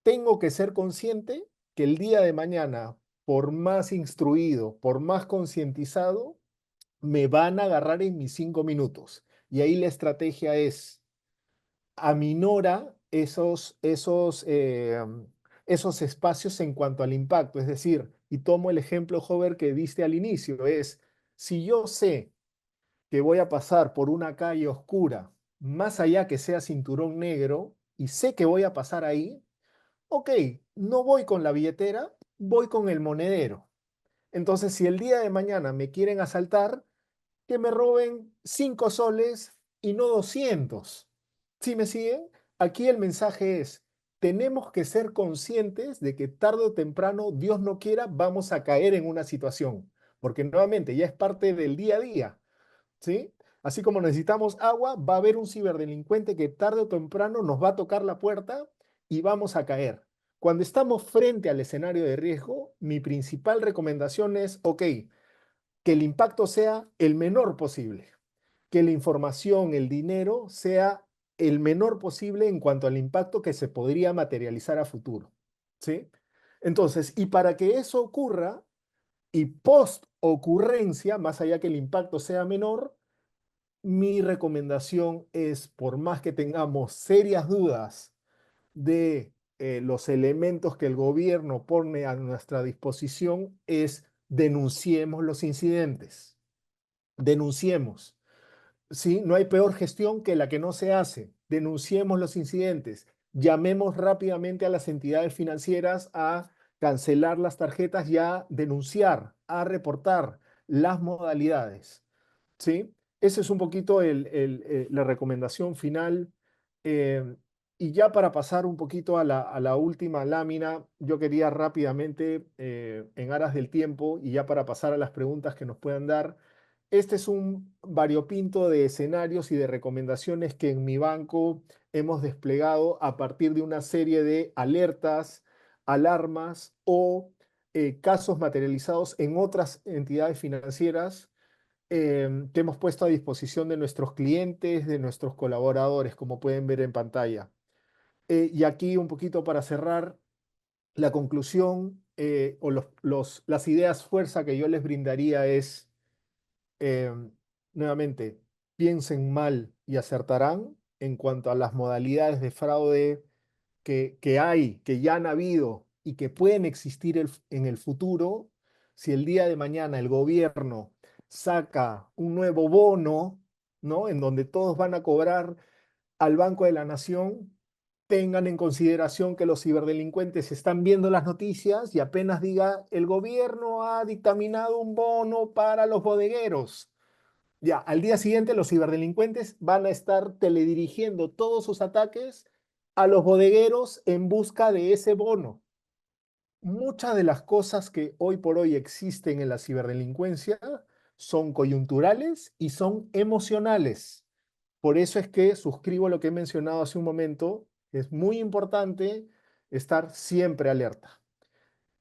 Tengo que ser consciente que el día de mañana, por más instruido, por más concientizado, me van a agarrar en mis 5 minutos. Y ahí la estrategia es aminora esos espacios en cuanto al impacto. Es decir, y tomo el ejemplo, Hover, que diste al inicio, si yo sé que voy a pasar por una calle oscura, más allá que sea cinturón negro, y sé que voy a pasar ahí, ok, no voy con la billetera, voy con el monedero. Entonces, si el día de mañana me quieren asaltar, que me roben 5 soles y no 200. ¿Sí me siguen? Aquí el mensaje es, tenemos que ser conscientes de que tarde o temprano, Dios no quiera, vamos a caer en una situación, porque nuevamente ya es parte del día a día, ¿sí? Así como necesitamos agua, va a haber un ciberdelincuente que tarde o temprano nos va a tocar la puerta y vamos a caer. Cuando estamos frente al escenario de riesgo, mi principal recomendación es, ok, que el impacto sea el menor posible, que la información, el dinero, sea el menor posible en cuanto al impacto que se podría materializar a futuro, ¿sí? Entonces, y para que eso ocurra, y post ocurrencia, más allá que el impacto sea menor, mi recomendación es, por más que tengamos serias dudas de los elementos que el gobierno pone a nuestra disposición, es denunciemos los incidentes, denunciemos. ¿Sí? No hay peor gestión que la que no se hace. Denunciemos los incidentes. Llamemos rápidamente a las entidades financieras a cancelar las tarjetas y a denunciar, a reportar las modalidades. ¿Sí? Esa es un poquito la recomendación final. Eh, y ya para pasar un poquito a la última lámina, yo quería rápidamente, en aras del tiempo, y ya para pasar a las preguntas que nos puedan dar, este es un variopinto de escenarios y de recomendaciones que en mi banco hemos desplegado a partir de una serie de alertas, alarmas o casos materializados en otras entidades financieras que hemos puesto a disposición de nuestros clientes, de nuestros colaboradores, como pueden ver en pantalla. Y aquí un poquito para cerrar, la conclusión o las ideas fuerza que yo les brindaría es, eh, nuevamente, piensen mal y acertarán en cuanto a las modalidades de fraude que ya han habido y que pueden existir en el futuro. Si el día de mañana el gobierno saca un nuevo bono, ¿no? En donde todos van a cobrar al Banco de la Nación, tengan en consideración que los ciberdelincuentes están viendo las noticias y apenas diga el gobierno ha dictaminado un bono para los bodegueros. Ya, al día siguiente los ciberdelincuentes van a estar teledirigiendo todos sus ataques a los bodegueros en busca de ese bono. Muchas de las cosas que hoy por hoy existen en la ciberdelincuencia son coyunturales y son emocionales. Por eso es que suscribo lo que he mencionado hace un momento. Es muy importante estar siempre alerta.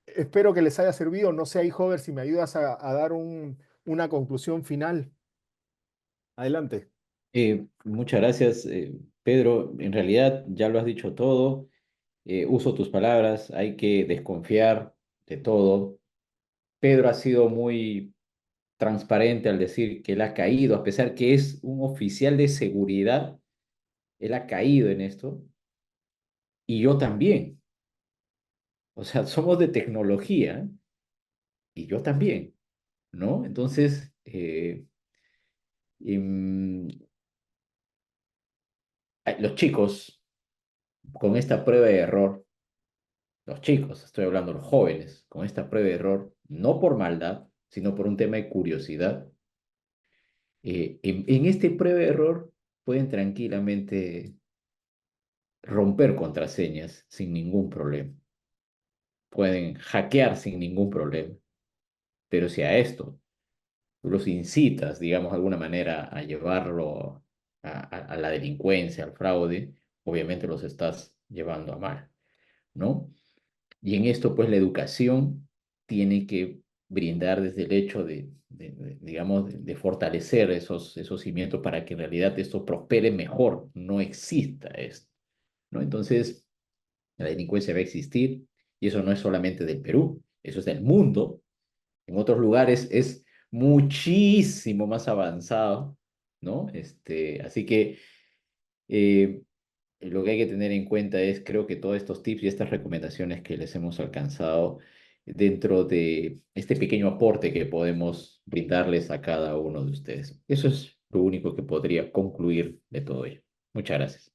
Espero que les haya servido. No sé, ahí, Hover, si me ayudas a dar una conclusión final. Adelante. Muchas gracias, Pedro. En realidad ya lo has dicho todo. Uso tus palabras. Hay que desconfiar de todo. Pedro ha sido muy transparente al decir que él ha caído, a pesar que es un oficial de seguridad, él ha caído en esto. Y yo también. O sea, somos de tecnología y yo también, ¿no? Entonces, em, los chicos con esta prueba de error, los chicos, estoy hablando los jóvenes, con esta prueba de error, no por maldad, sino por un tema de curiosidad, en este prueba de error pueden tranquilamente romper contraseñas sin ningún problema. Pueden hackear sin ningún problema. Pero si a esto tú los incitas, digamos, de alguna manera a llevarlo a la delincuencia, al fraude, obviamente los estás llevando a mal, ¿no? Y en esto, pues, la educación tiene que brindar desde el hecho digamos, de fortalecer esos cimientos para que en realidad esto prospere mejor, no exista esto, ¿no? Entonces, la delincuencia va a existir y eso no es solamente del Perú, eso es del mundo. En otros lugares es muchísimo más avanzado, ¿no? Así que eh, lo que hay que tener en cuenta es, creo que todos estos tips y estas recomendaciones que les hemos alcanzado dentro de este pequeño aporte que podemos brindarles a cada uno de ustedes. Eso es lo único que podría concluir de todo ello. Muchas gracias.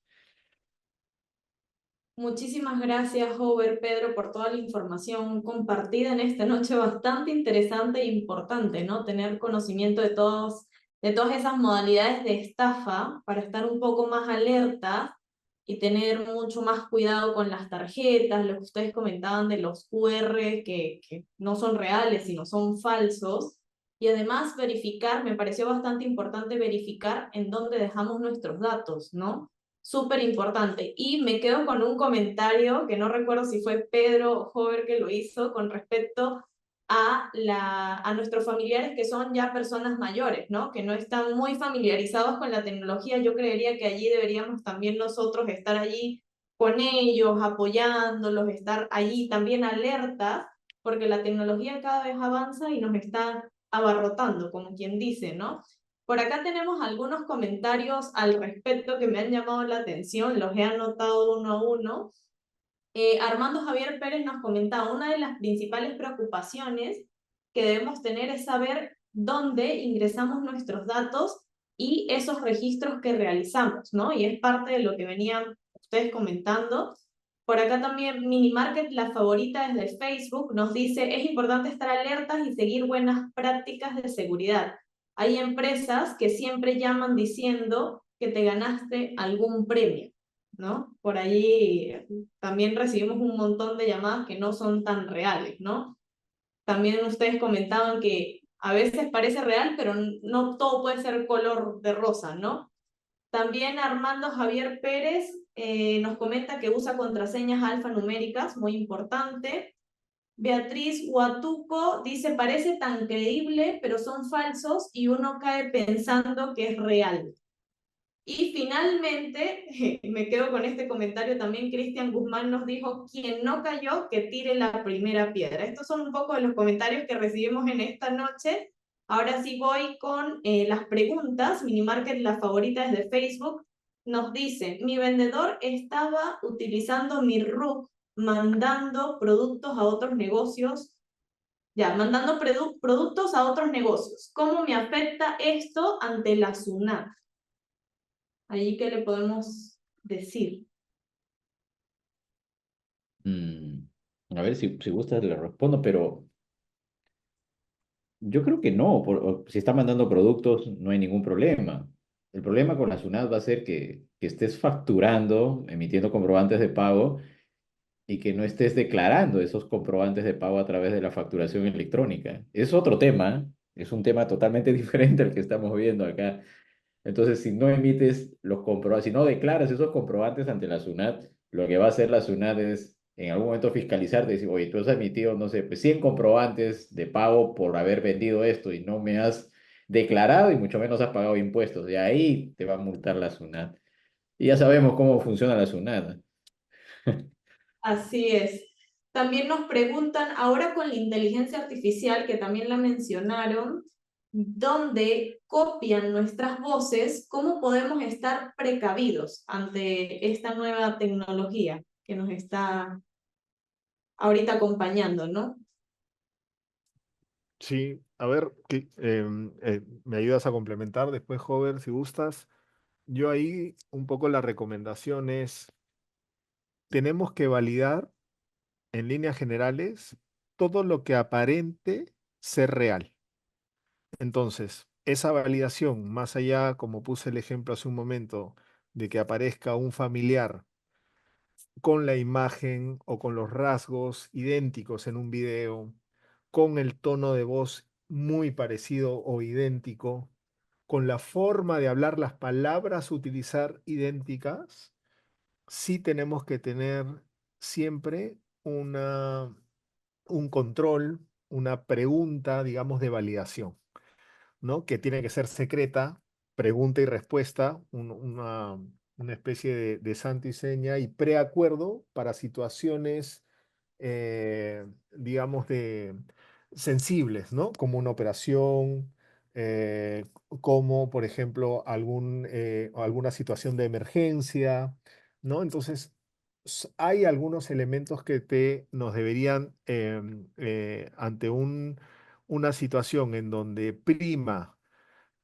Muchísimas gracias, Hover, Pedro, por toda la información compartida en esta noche bastante interesante e importante, ¿no? Tener conocimiento de todas esas modalidades de estafa para estar un poco más alerta y tener mucho más cuidado con las tarjetas, lo que ustedes comentaban de los QR que no son reales, sino son falsos. Y además verificar, me pareció bastante importante verificar en dónde dejamos nuestros datos, ¿no? Súper importante. Y me quedo con un comentario que no recuerdo si fue Pedro o Hover que lo hizo con respecto a nuestros familiares que son ya personas mayores, ¿no? Que no están muy familiarizados con la tecnología. Yo creería que allí deberíamos también nosotros estar allí con ellos, apoyándolos, estar allí también alertas, porque la tecnología cada vez avanza y nos está abarrotando, como quien dice, ¿no? Por acá tenemos algunos comentarios al respecto que me han llamado la atención, los he anotado uno a uno. Armando Javier Pérez nos comentaba, una de las principales preocupaciones que debemos tener es saber dónde ingresamos nuestros datos y esos registros que realizamos, ¿no? Y es parte de lo que venían ustedes comentando. Por acá también Minimarket, la favorita desde Facebook, nos dice, es importante estar alertas y seguir buenas prácticas de seguridad. Hay empresas que siempre llaman diciendo que te ganaste algún premio, ¿no? Por allí también recibimos un montón de llamadas que no son tan reales, ¿no? También ustedes comentaban que a veces parece real, pero no todo puede ser color de rosa, ¿no? También Armando Javier Pérez nos comenta que usa contraseñas alfanuméricas, muy importante. Beatriz Huatuco dice, parece tan creíble, pero son falsos y uno cae pensando que es real. Y finalmente, me quedo con este comentario también, Cristian Guzmán nos dijo, quien no cayó, que tire la primera piedra. Estos son un poco de los comentarios que recibimos en esta noche. Ahora sí voy con las preguntas. Minimarket, la favorita es de Facebook, nos dice, mi vendedor estaba utilizando mi RUC, mandando productos a otros negocios, mandando productos a otros negocios. ¿Cómo me afecta esto ante la SUNAT? Allí, ¿qué le podemos decir? A ver si gustas le respondo, pero yo creo que no. Si está mandando productos, no hay ningún problema. El problema con la SUNAT va a ser que estés facturando, emitiendo comprobantes de pago y que no estés declarando esos comprobantes de pago a través de la facturación electrónica. Es otro tema, ¿eh? Es un tema totalmente diferente al que estamos viendo acá. Entonces, si no emites los comprobantes, si no declaras esos comprobantes ante la SUNAT, lo que va a hacer la SUNAT es en algún momento fiscalizarte y decir, oye, tú has emitido, no sé, pues 100 comprobantes de pago por haber vendido esto y no me has declarado y mucho menos has pagado impuestos. De ahí te va a multar la SUNAT. Y ya sabemos cómo funciona la SUNAT. Así es. También nos preguntan, ahora con la inteligencia artificial, que también la mencionaron, donde copian nuestras voces, ¿cómo podemos estar precavidos ante esta nueva tecnología que nos está ahorita acompañando, ¿no? Sí, a ver, me ayudas a complementar después, Hover, si gustas. Yo ahí un poco la recomendación es, tenemos que validar en líneas generales todo lo que aparente ser real. Entonces, esa validación, más allá, como puse el ejemplo hace un momento, de que aparezca un familiar con la imagen o con los rasgos idénticos en un video, con el tono de voz muy parecido o idéntico, con la forma de hablar, las palabras utilizar idénticas, sí tenemos que tener siempre un control, una pregunta, digamos, de validación, ¿no? Que tiene que ser secreta, pregunta y respuesta, una especie de santo y seña y preacuerdo para situaciones, digamos, sensibles, ¿no? Como una operación, como, por ejemplo, alguna situación de emergencia, ¿no? Entonces, hay algunos elementos que nos deberían, ante una situación en donde prima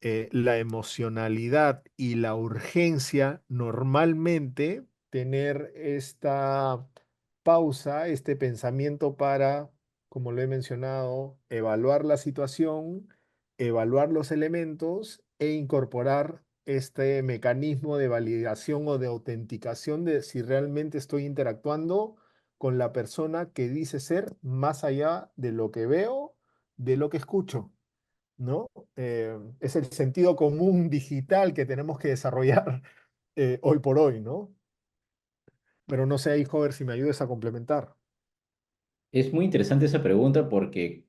la emocionalidad y la urgencia, normalmente tener esta pausa, este pensamiento para, como lo he mencionado, evaluar la situación, evaluar los elementos e incorporar este mecanismo de validación o de autenticación de si realmente estoy interactuando con la persona que dice ser, más allá de lo que veo, de lo que escucho, ¿no? Es el sentido común digital que tenemos que desarrollar hoy por hoy, ¿no? Pero no sé ahí, Hover, si me ayudes a complementar. Es muy interesante esa pregunta porque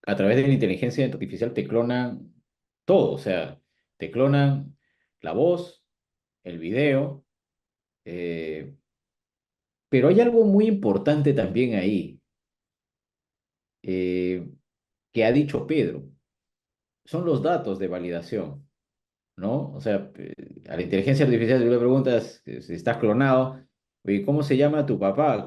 a través de la inteligencia artificial te clonan todo, o sea, te clonan la voz, el video, eh, pero hay algo muy importante también ahí, eh, que ha dicho Pedro, son los datos de validación, ¿no? O sea, a la inteligencia artificial tú le preguntas si estás clonado, oye, ¿cómo se llama tu papá?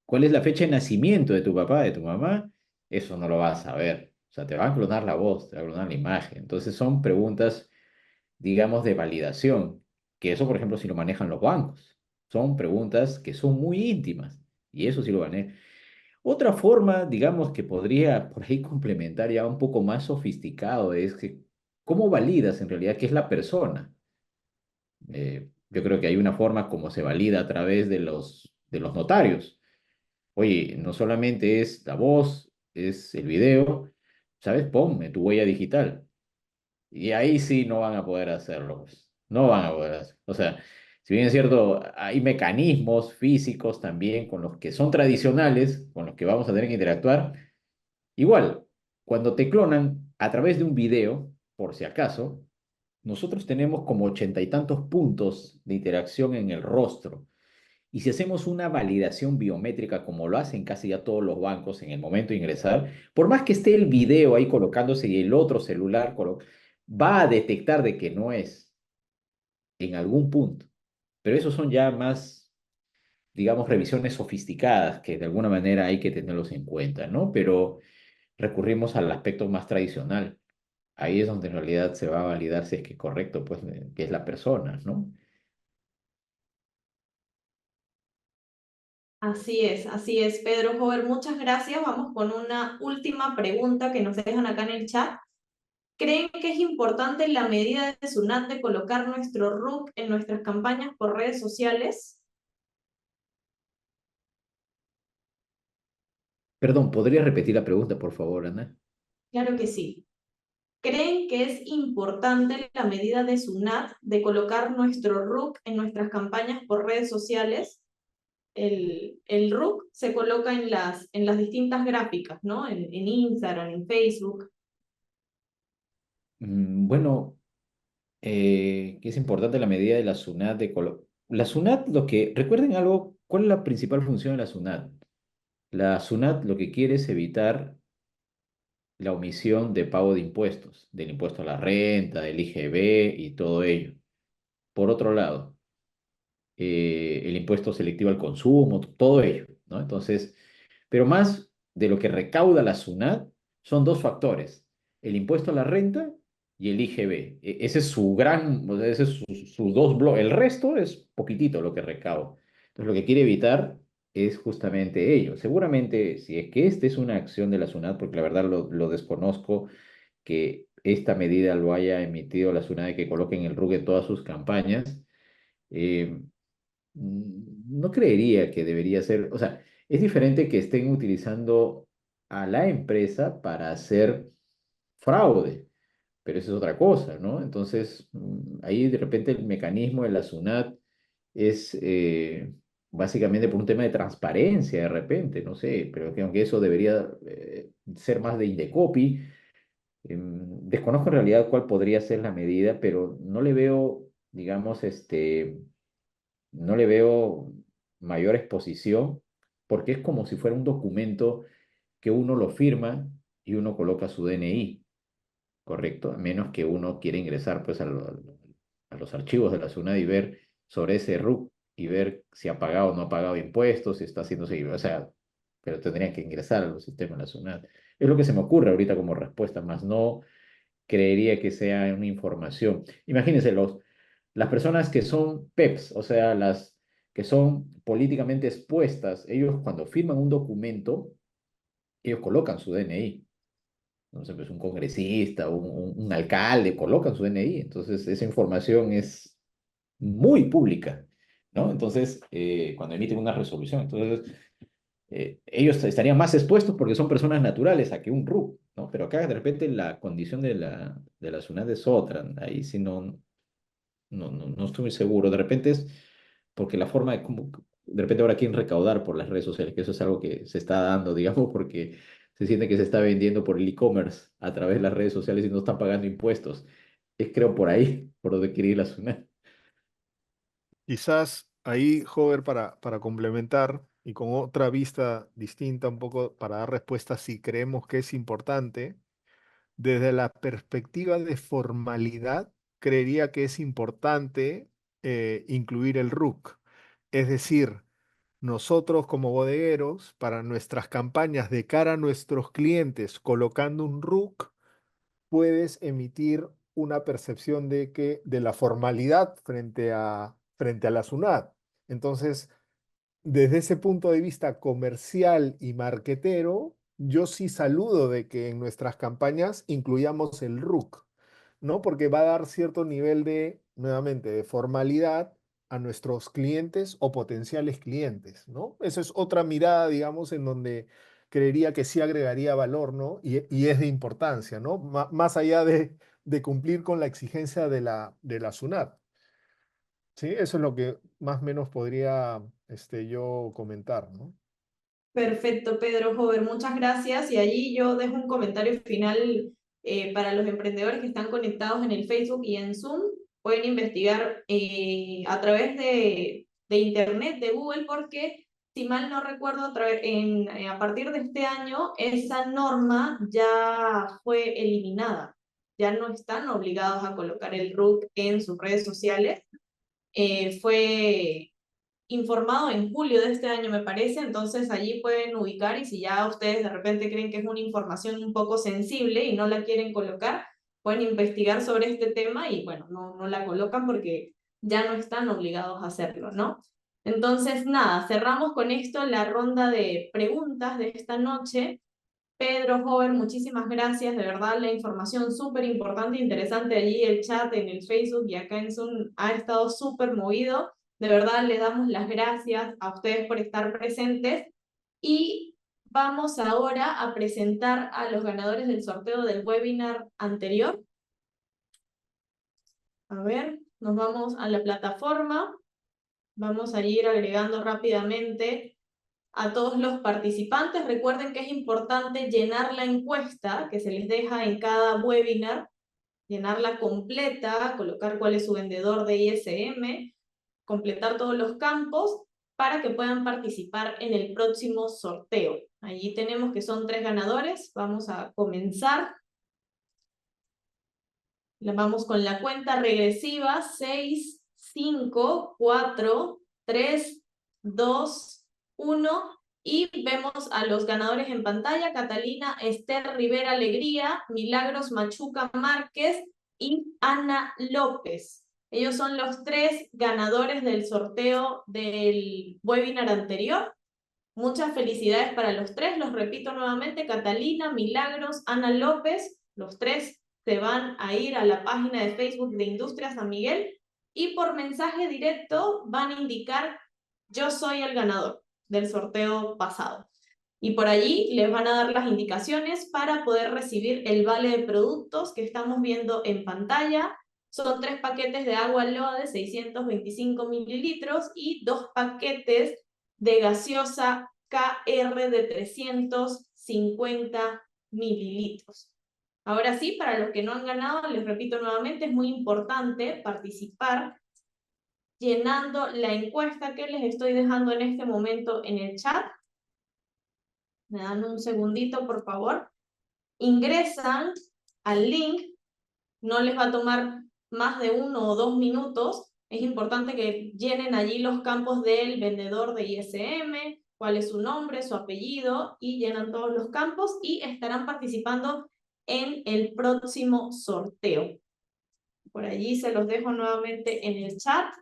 ¿Cuál es la fecha de nacimiento de tu papá, de tu mamá? Eso no lo vas a saber. O sea, te van a clonar la voz, te van a clonar la imagen. Entonces son preguntas, digamos, de validación, que eso, por ejemplo, si lo manejan los bancos. Son preguntas que son muy íntimas y eso sí lo manejan. Otra forma, digamos, que podría por ahí complementar ya un poco más sofisticado es que, ¿cómo validas en realidad qué es la persona? Yo creo que hay una forma como se valida a través de los notarios. Oye, no solamente es la voz, es el video, ¿sabes? Ponme tu huella digital. Y ahí sí no van a poder hacerlo, pues. No van a poder hacerlo. O sea, si bien es cierto, hay mecanismos físicos también con los que son tradicionales, con los que vamos a tener que interactuar. Igual, cuando te clonan a través de un video, por si acaso, nosotros tenemos como 80 y tantos puntos de interacción en el rostro. Y si hacemos una validación biométrica, como lo hacen casi ya todos los bancos en el momento de ingresar, por más que esté el video ahí colocándose y el otro celular va a detectar de que no es en algún punto. Pero esos son ya más, digamos, revisiones sofisticadas que de alguna manera hay que tenerlos en cuenta, ¿no? Pero recurrimos al aspecto más tradicional. Ahí es donde en realidad se va a validar si es que correcto, pues, que es la persona, ¿no? Así es, Pedro Jover, muchas gracias. Vamos con una última pregunta que nos dejan acá en el chat. ¿Creen que es importante la medida de SUNAT de colocar nuestro RUC en nuestras campañas por redes sociales? Perdón, ¿podría repetir la pregunta, por favor, Ana? Claro que sí. ¿Creen que es importante la medida de SUNAT de colocar nuestro RUC en nuestras campañas por redes sociales? El RUC se coloca en las distintas gráficas, ¿no? En Instagram, en Facebook. Bueno, que es importante la medida de la SUNAT La SUNAT, recuerden algo, ¿cuál es la principal función de la SUNAT? La SUNAT lo que quiere es evitar la omisión de pago de impuestos, del impuesto a la renta, del IGB y todo ello. Por otro lado, el impuesto selectivo al consumo, todo ello, ¿no? Entonces, pero más de lo que recauda la SUNAT son dos factores, el impuesto a la renta y el IGB. Ese es su gran, o sea, ese es sus dos bloques, el resto es poquitito lo que recauda. Entonces, lo que quiere evitar es justamente ello. Seguramente, si es que esta es una acción de la SUNAT, porque la verdad lo desconozco, que esta medida lo haya emitido la SUNAT de que coloquen el RUC en todas sus campañas, eh, no creería que debería ser, o sea, es diferente que estén utilizando a la empresa para hacer fraude, pero eso es otra cosa, ¿no? Entonces, ahí de repente el mecanismo de la SUNAT es básicamente por un tema de transparencia, de repente, no sé, pero que aunque eso debería ser más de Indecopi, desconozco en realidad cuál podría ser la medida, pero no le veo, digamos, no le veo mayor exposición, porque es como si fuera un documento que uno lo firma y uno coloca su DNI, ¿correcto? A menos que uno quiera ingresar pues a los archivos de la SUNAT y ver sobre ese RUC y ver si ha pagado o no ha pagado impuestos, si está haciendo seguimiento, o sea, pero tendría que ingresar a los sistemas de la SUNAT. Es lo que se me ocurre ahorita como respuesta, más no creería que sea una información. Imagínense, las personas que son PEPs, o sea, las que son políticamente expuestas, ellos cuando firman un documento, ellos colocan su DNI. No sé, pues un congresista, un alcalde, colocan su DNI. Entonces, esa información es muy pública, ¿no? Entonces, cuando emiten una resolución, entonces, ellos estarían más expuestos porque son personas naturales a que un RUC, ¿no? Pero acá, de repente, la condición de la SUNAT es otra. Ahí sí no estoy seguro. De repente es porque la forma de cómo, de repente ahora quieren recaudar por las redes sociales, que eso es algo que se está dando, digamos, porque se siente que se está vendiendo por el e-commerce a través de las redes sociales y no están pagando impuestos. Es creo por ahí, por donde quiere ir la SUNAT. Quizás ahí, Hover, para complementar y con otra vista distinta un poco para dar respuesta si creemos que es importante, desde la perspectiva de formalidad, creería que es importante incluir el RUC. Es decir, nosotros como bodegueros, para nuestras campañas de cara a nuestros clientes, colocando un RUC, puedes emitir una percepción de la formalidad frente a la SUNAT. Entonces, desde ese punto de vista comercial y marquetero, yo sí saludo de que en nuestras campañas incluyamos el RUC, ¿no? Porque va a dar cierto nivel de, nuevamente, de formalidad a nuestros clientes o potenciales clientes, ¿no? Esa es otra mirada, digamos, en donde creería que sí agregaría valor, ¿no? Y es de importancia, ¿no? Más allá de cumplir con la exigencia de la SUNAT. Sí, eso es lo que más o menos podría yo comentar, ¿no? Perfecto, Pedro Jover, muchas gracias. Y allí yo dejo un comentario final para los emprendedores que están conectados en el Facebook y en Zoom. Pueden investigar a través de Internet, de Google, porque si mal no recuerdo, a partir de este año esa norma ya fue eliminada. Ya no están obligados a colocar el RUC en sus redes sociales. Fue informado en julio de este año, me parece, entonces allí pueden ubicar y si ya ustedes de repente creen que es una información un poco sensible y no la quieren colocar, pueden investigar sobre este tema y bueno, no la colocan porque ya no están obligados a hacerlo, ¿no? Entonces, nada, cerramos con esto la ronda de preguntas de esta noche. Pedro, Joven, muchísimas gracias, de verdad la información súper importante e interesante allí, el chat en el Facebook y acá en Zoom ha estado súper movido, de verdad le damos las gracias a ustedes por estar presentes y vamos ahora a presentar a los ganadores del sorteo del webinar anterior. A ver, nos vamos a la plataforma, vamos a ir agregando rápidamente a todos los participantes. Recuerden que es importante llenar la encuesta que se les deja en cada webinar, llenarla completa, colocar cuál es su vendedor de ISM, completar todos los campos para que puedan participar en el próximo sorteo. Allí tenemos que son 3 ganadores. Vamos a comenzar. Vamos con la cuenta regresiva. 6, 5, 4, 3, 2, 1. Y vemos a los ganadores en pantalla: Catalina Esther Rivera Alegría, Milagros Machuca Márquez y Ana López. Ellos son los 3 ganadores del sorteo del webinar anterior. Muchas felicidades para los 3. Los repito nuevamente: Catalina, Milagros, Ana López. Los 3 se van a ir a la página de Facebook de Industria San Miguel y por mensaje directo van a indicar yo soy el ganador del sorteo pasado. Y por allí les van a dar las indicaciones para poder recibir el vale de productos que estamos viendo en pantalla. Son 3 paquetes de agua Loa de 625 mililitros y 2 paquetes de gaseosa KR de 350 mililitros. Ahora sí, para los que no han ganado, les repito nuevamente, es muy importante participar llenando la encuesta que les estoy dejando en este momento en el chat. Me dan un segundito, por favor. Ingresan al link, no les va a tomar más de 1 o 2 minutos. Es importante que llenen allí los campos del vendedor de ISM, cuál es su nombre, su apellido, y llenan todos los campos y estarán participando en el próximo sorteo. Por allí se los dejo nuevamente en el chat.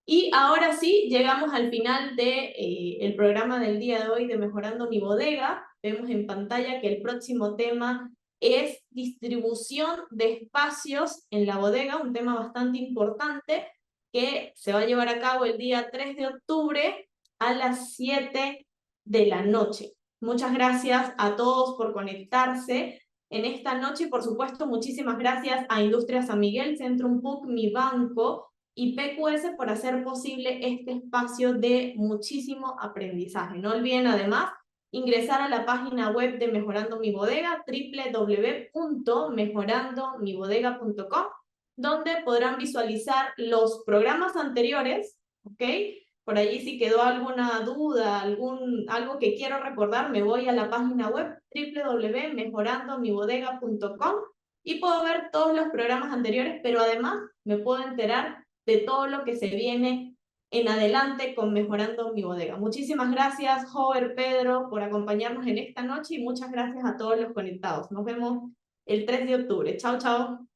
Y ahora sí, llegamos al final del programa del día de hoy de Mejorando mi Bodega. Vemos en pantalla que el próximo tema es distribución de espacios en la bodega, un tema bastante importante que se va a llevar a cabo el día 3 de octubre a las 7 de la noche. Muchas gracias a todos por conectarse en esta noche y por supuesto muchísimas gracias a Industrias San Miguel, Centrum PUC, Mi Banco y PQS por hacer posible este espacio de muchísimo aprendizaje. No olviden además ingresar a la página web de Mejorando mi Bodega, www.mejorandomibodega.com, donde podrán visualizar los programas anteriores, ¿ok? Por allí si quedó alguna duda, algo que quiero recordar, me voy a la página web www.mejorandomibodega.com y puedo ver todos los programas anteriores, pero además me puedo enterar de todo lo que se viene en adelante con Mejorando mi Bodega. Muchísimas gracias, Jover, Pedro, por acompañarnos en esta noche y muchas gracias a todos los conectados. Nos vemos el 3 de octubre. Chao, chao.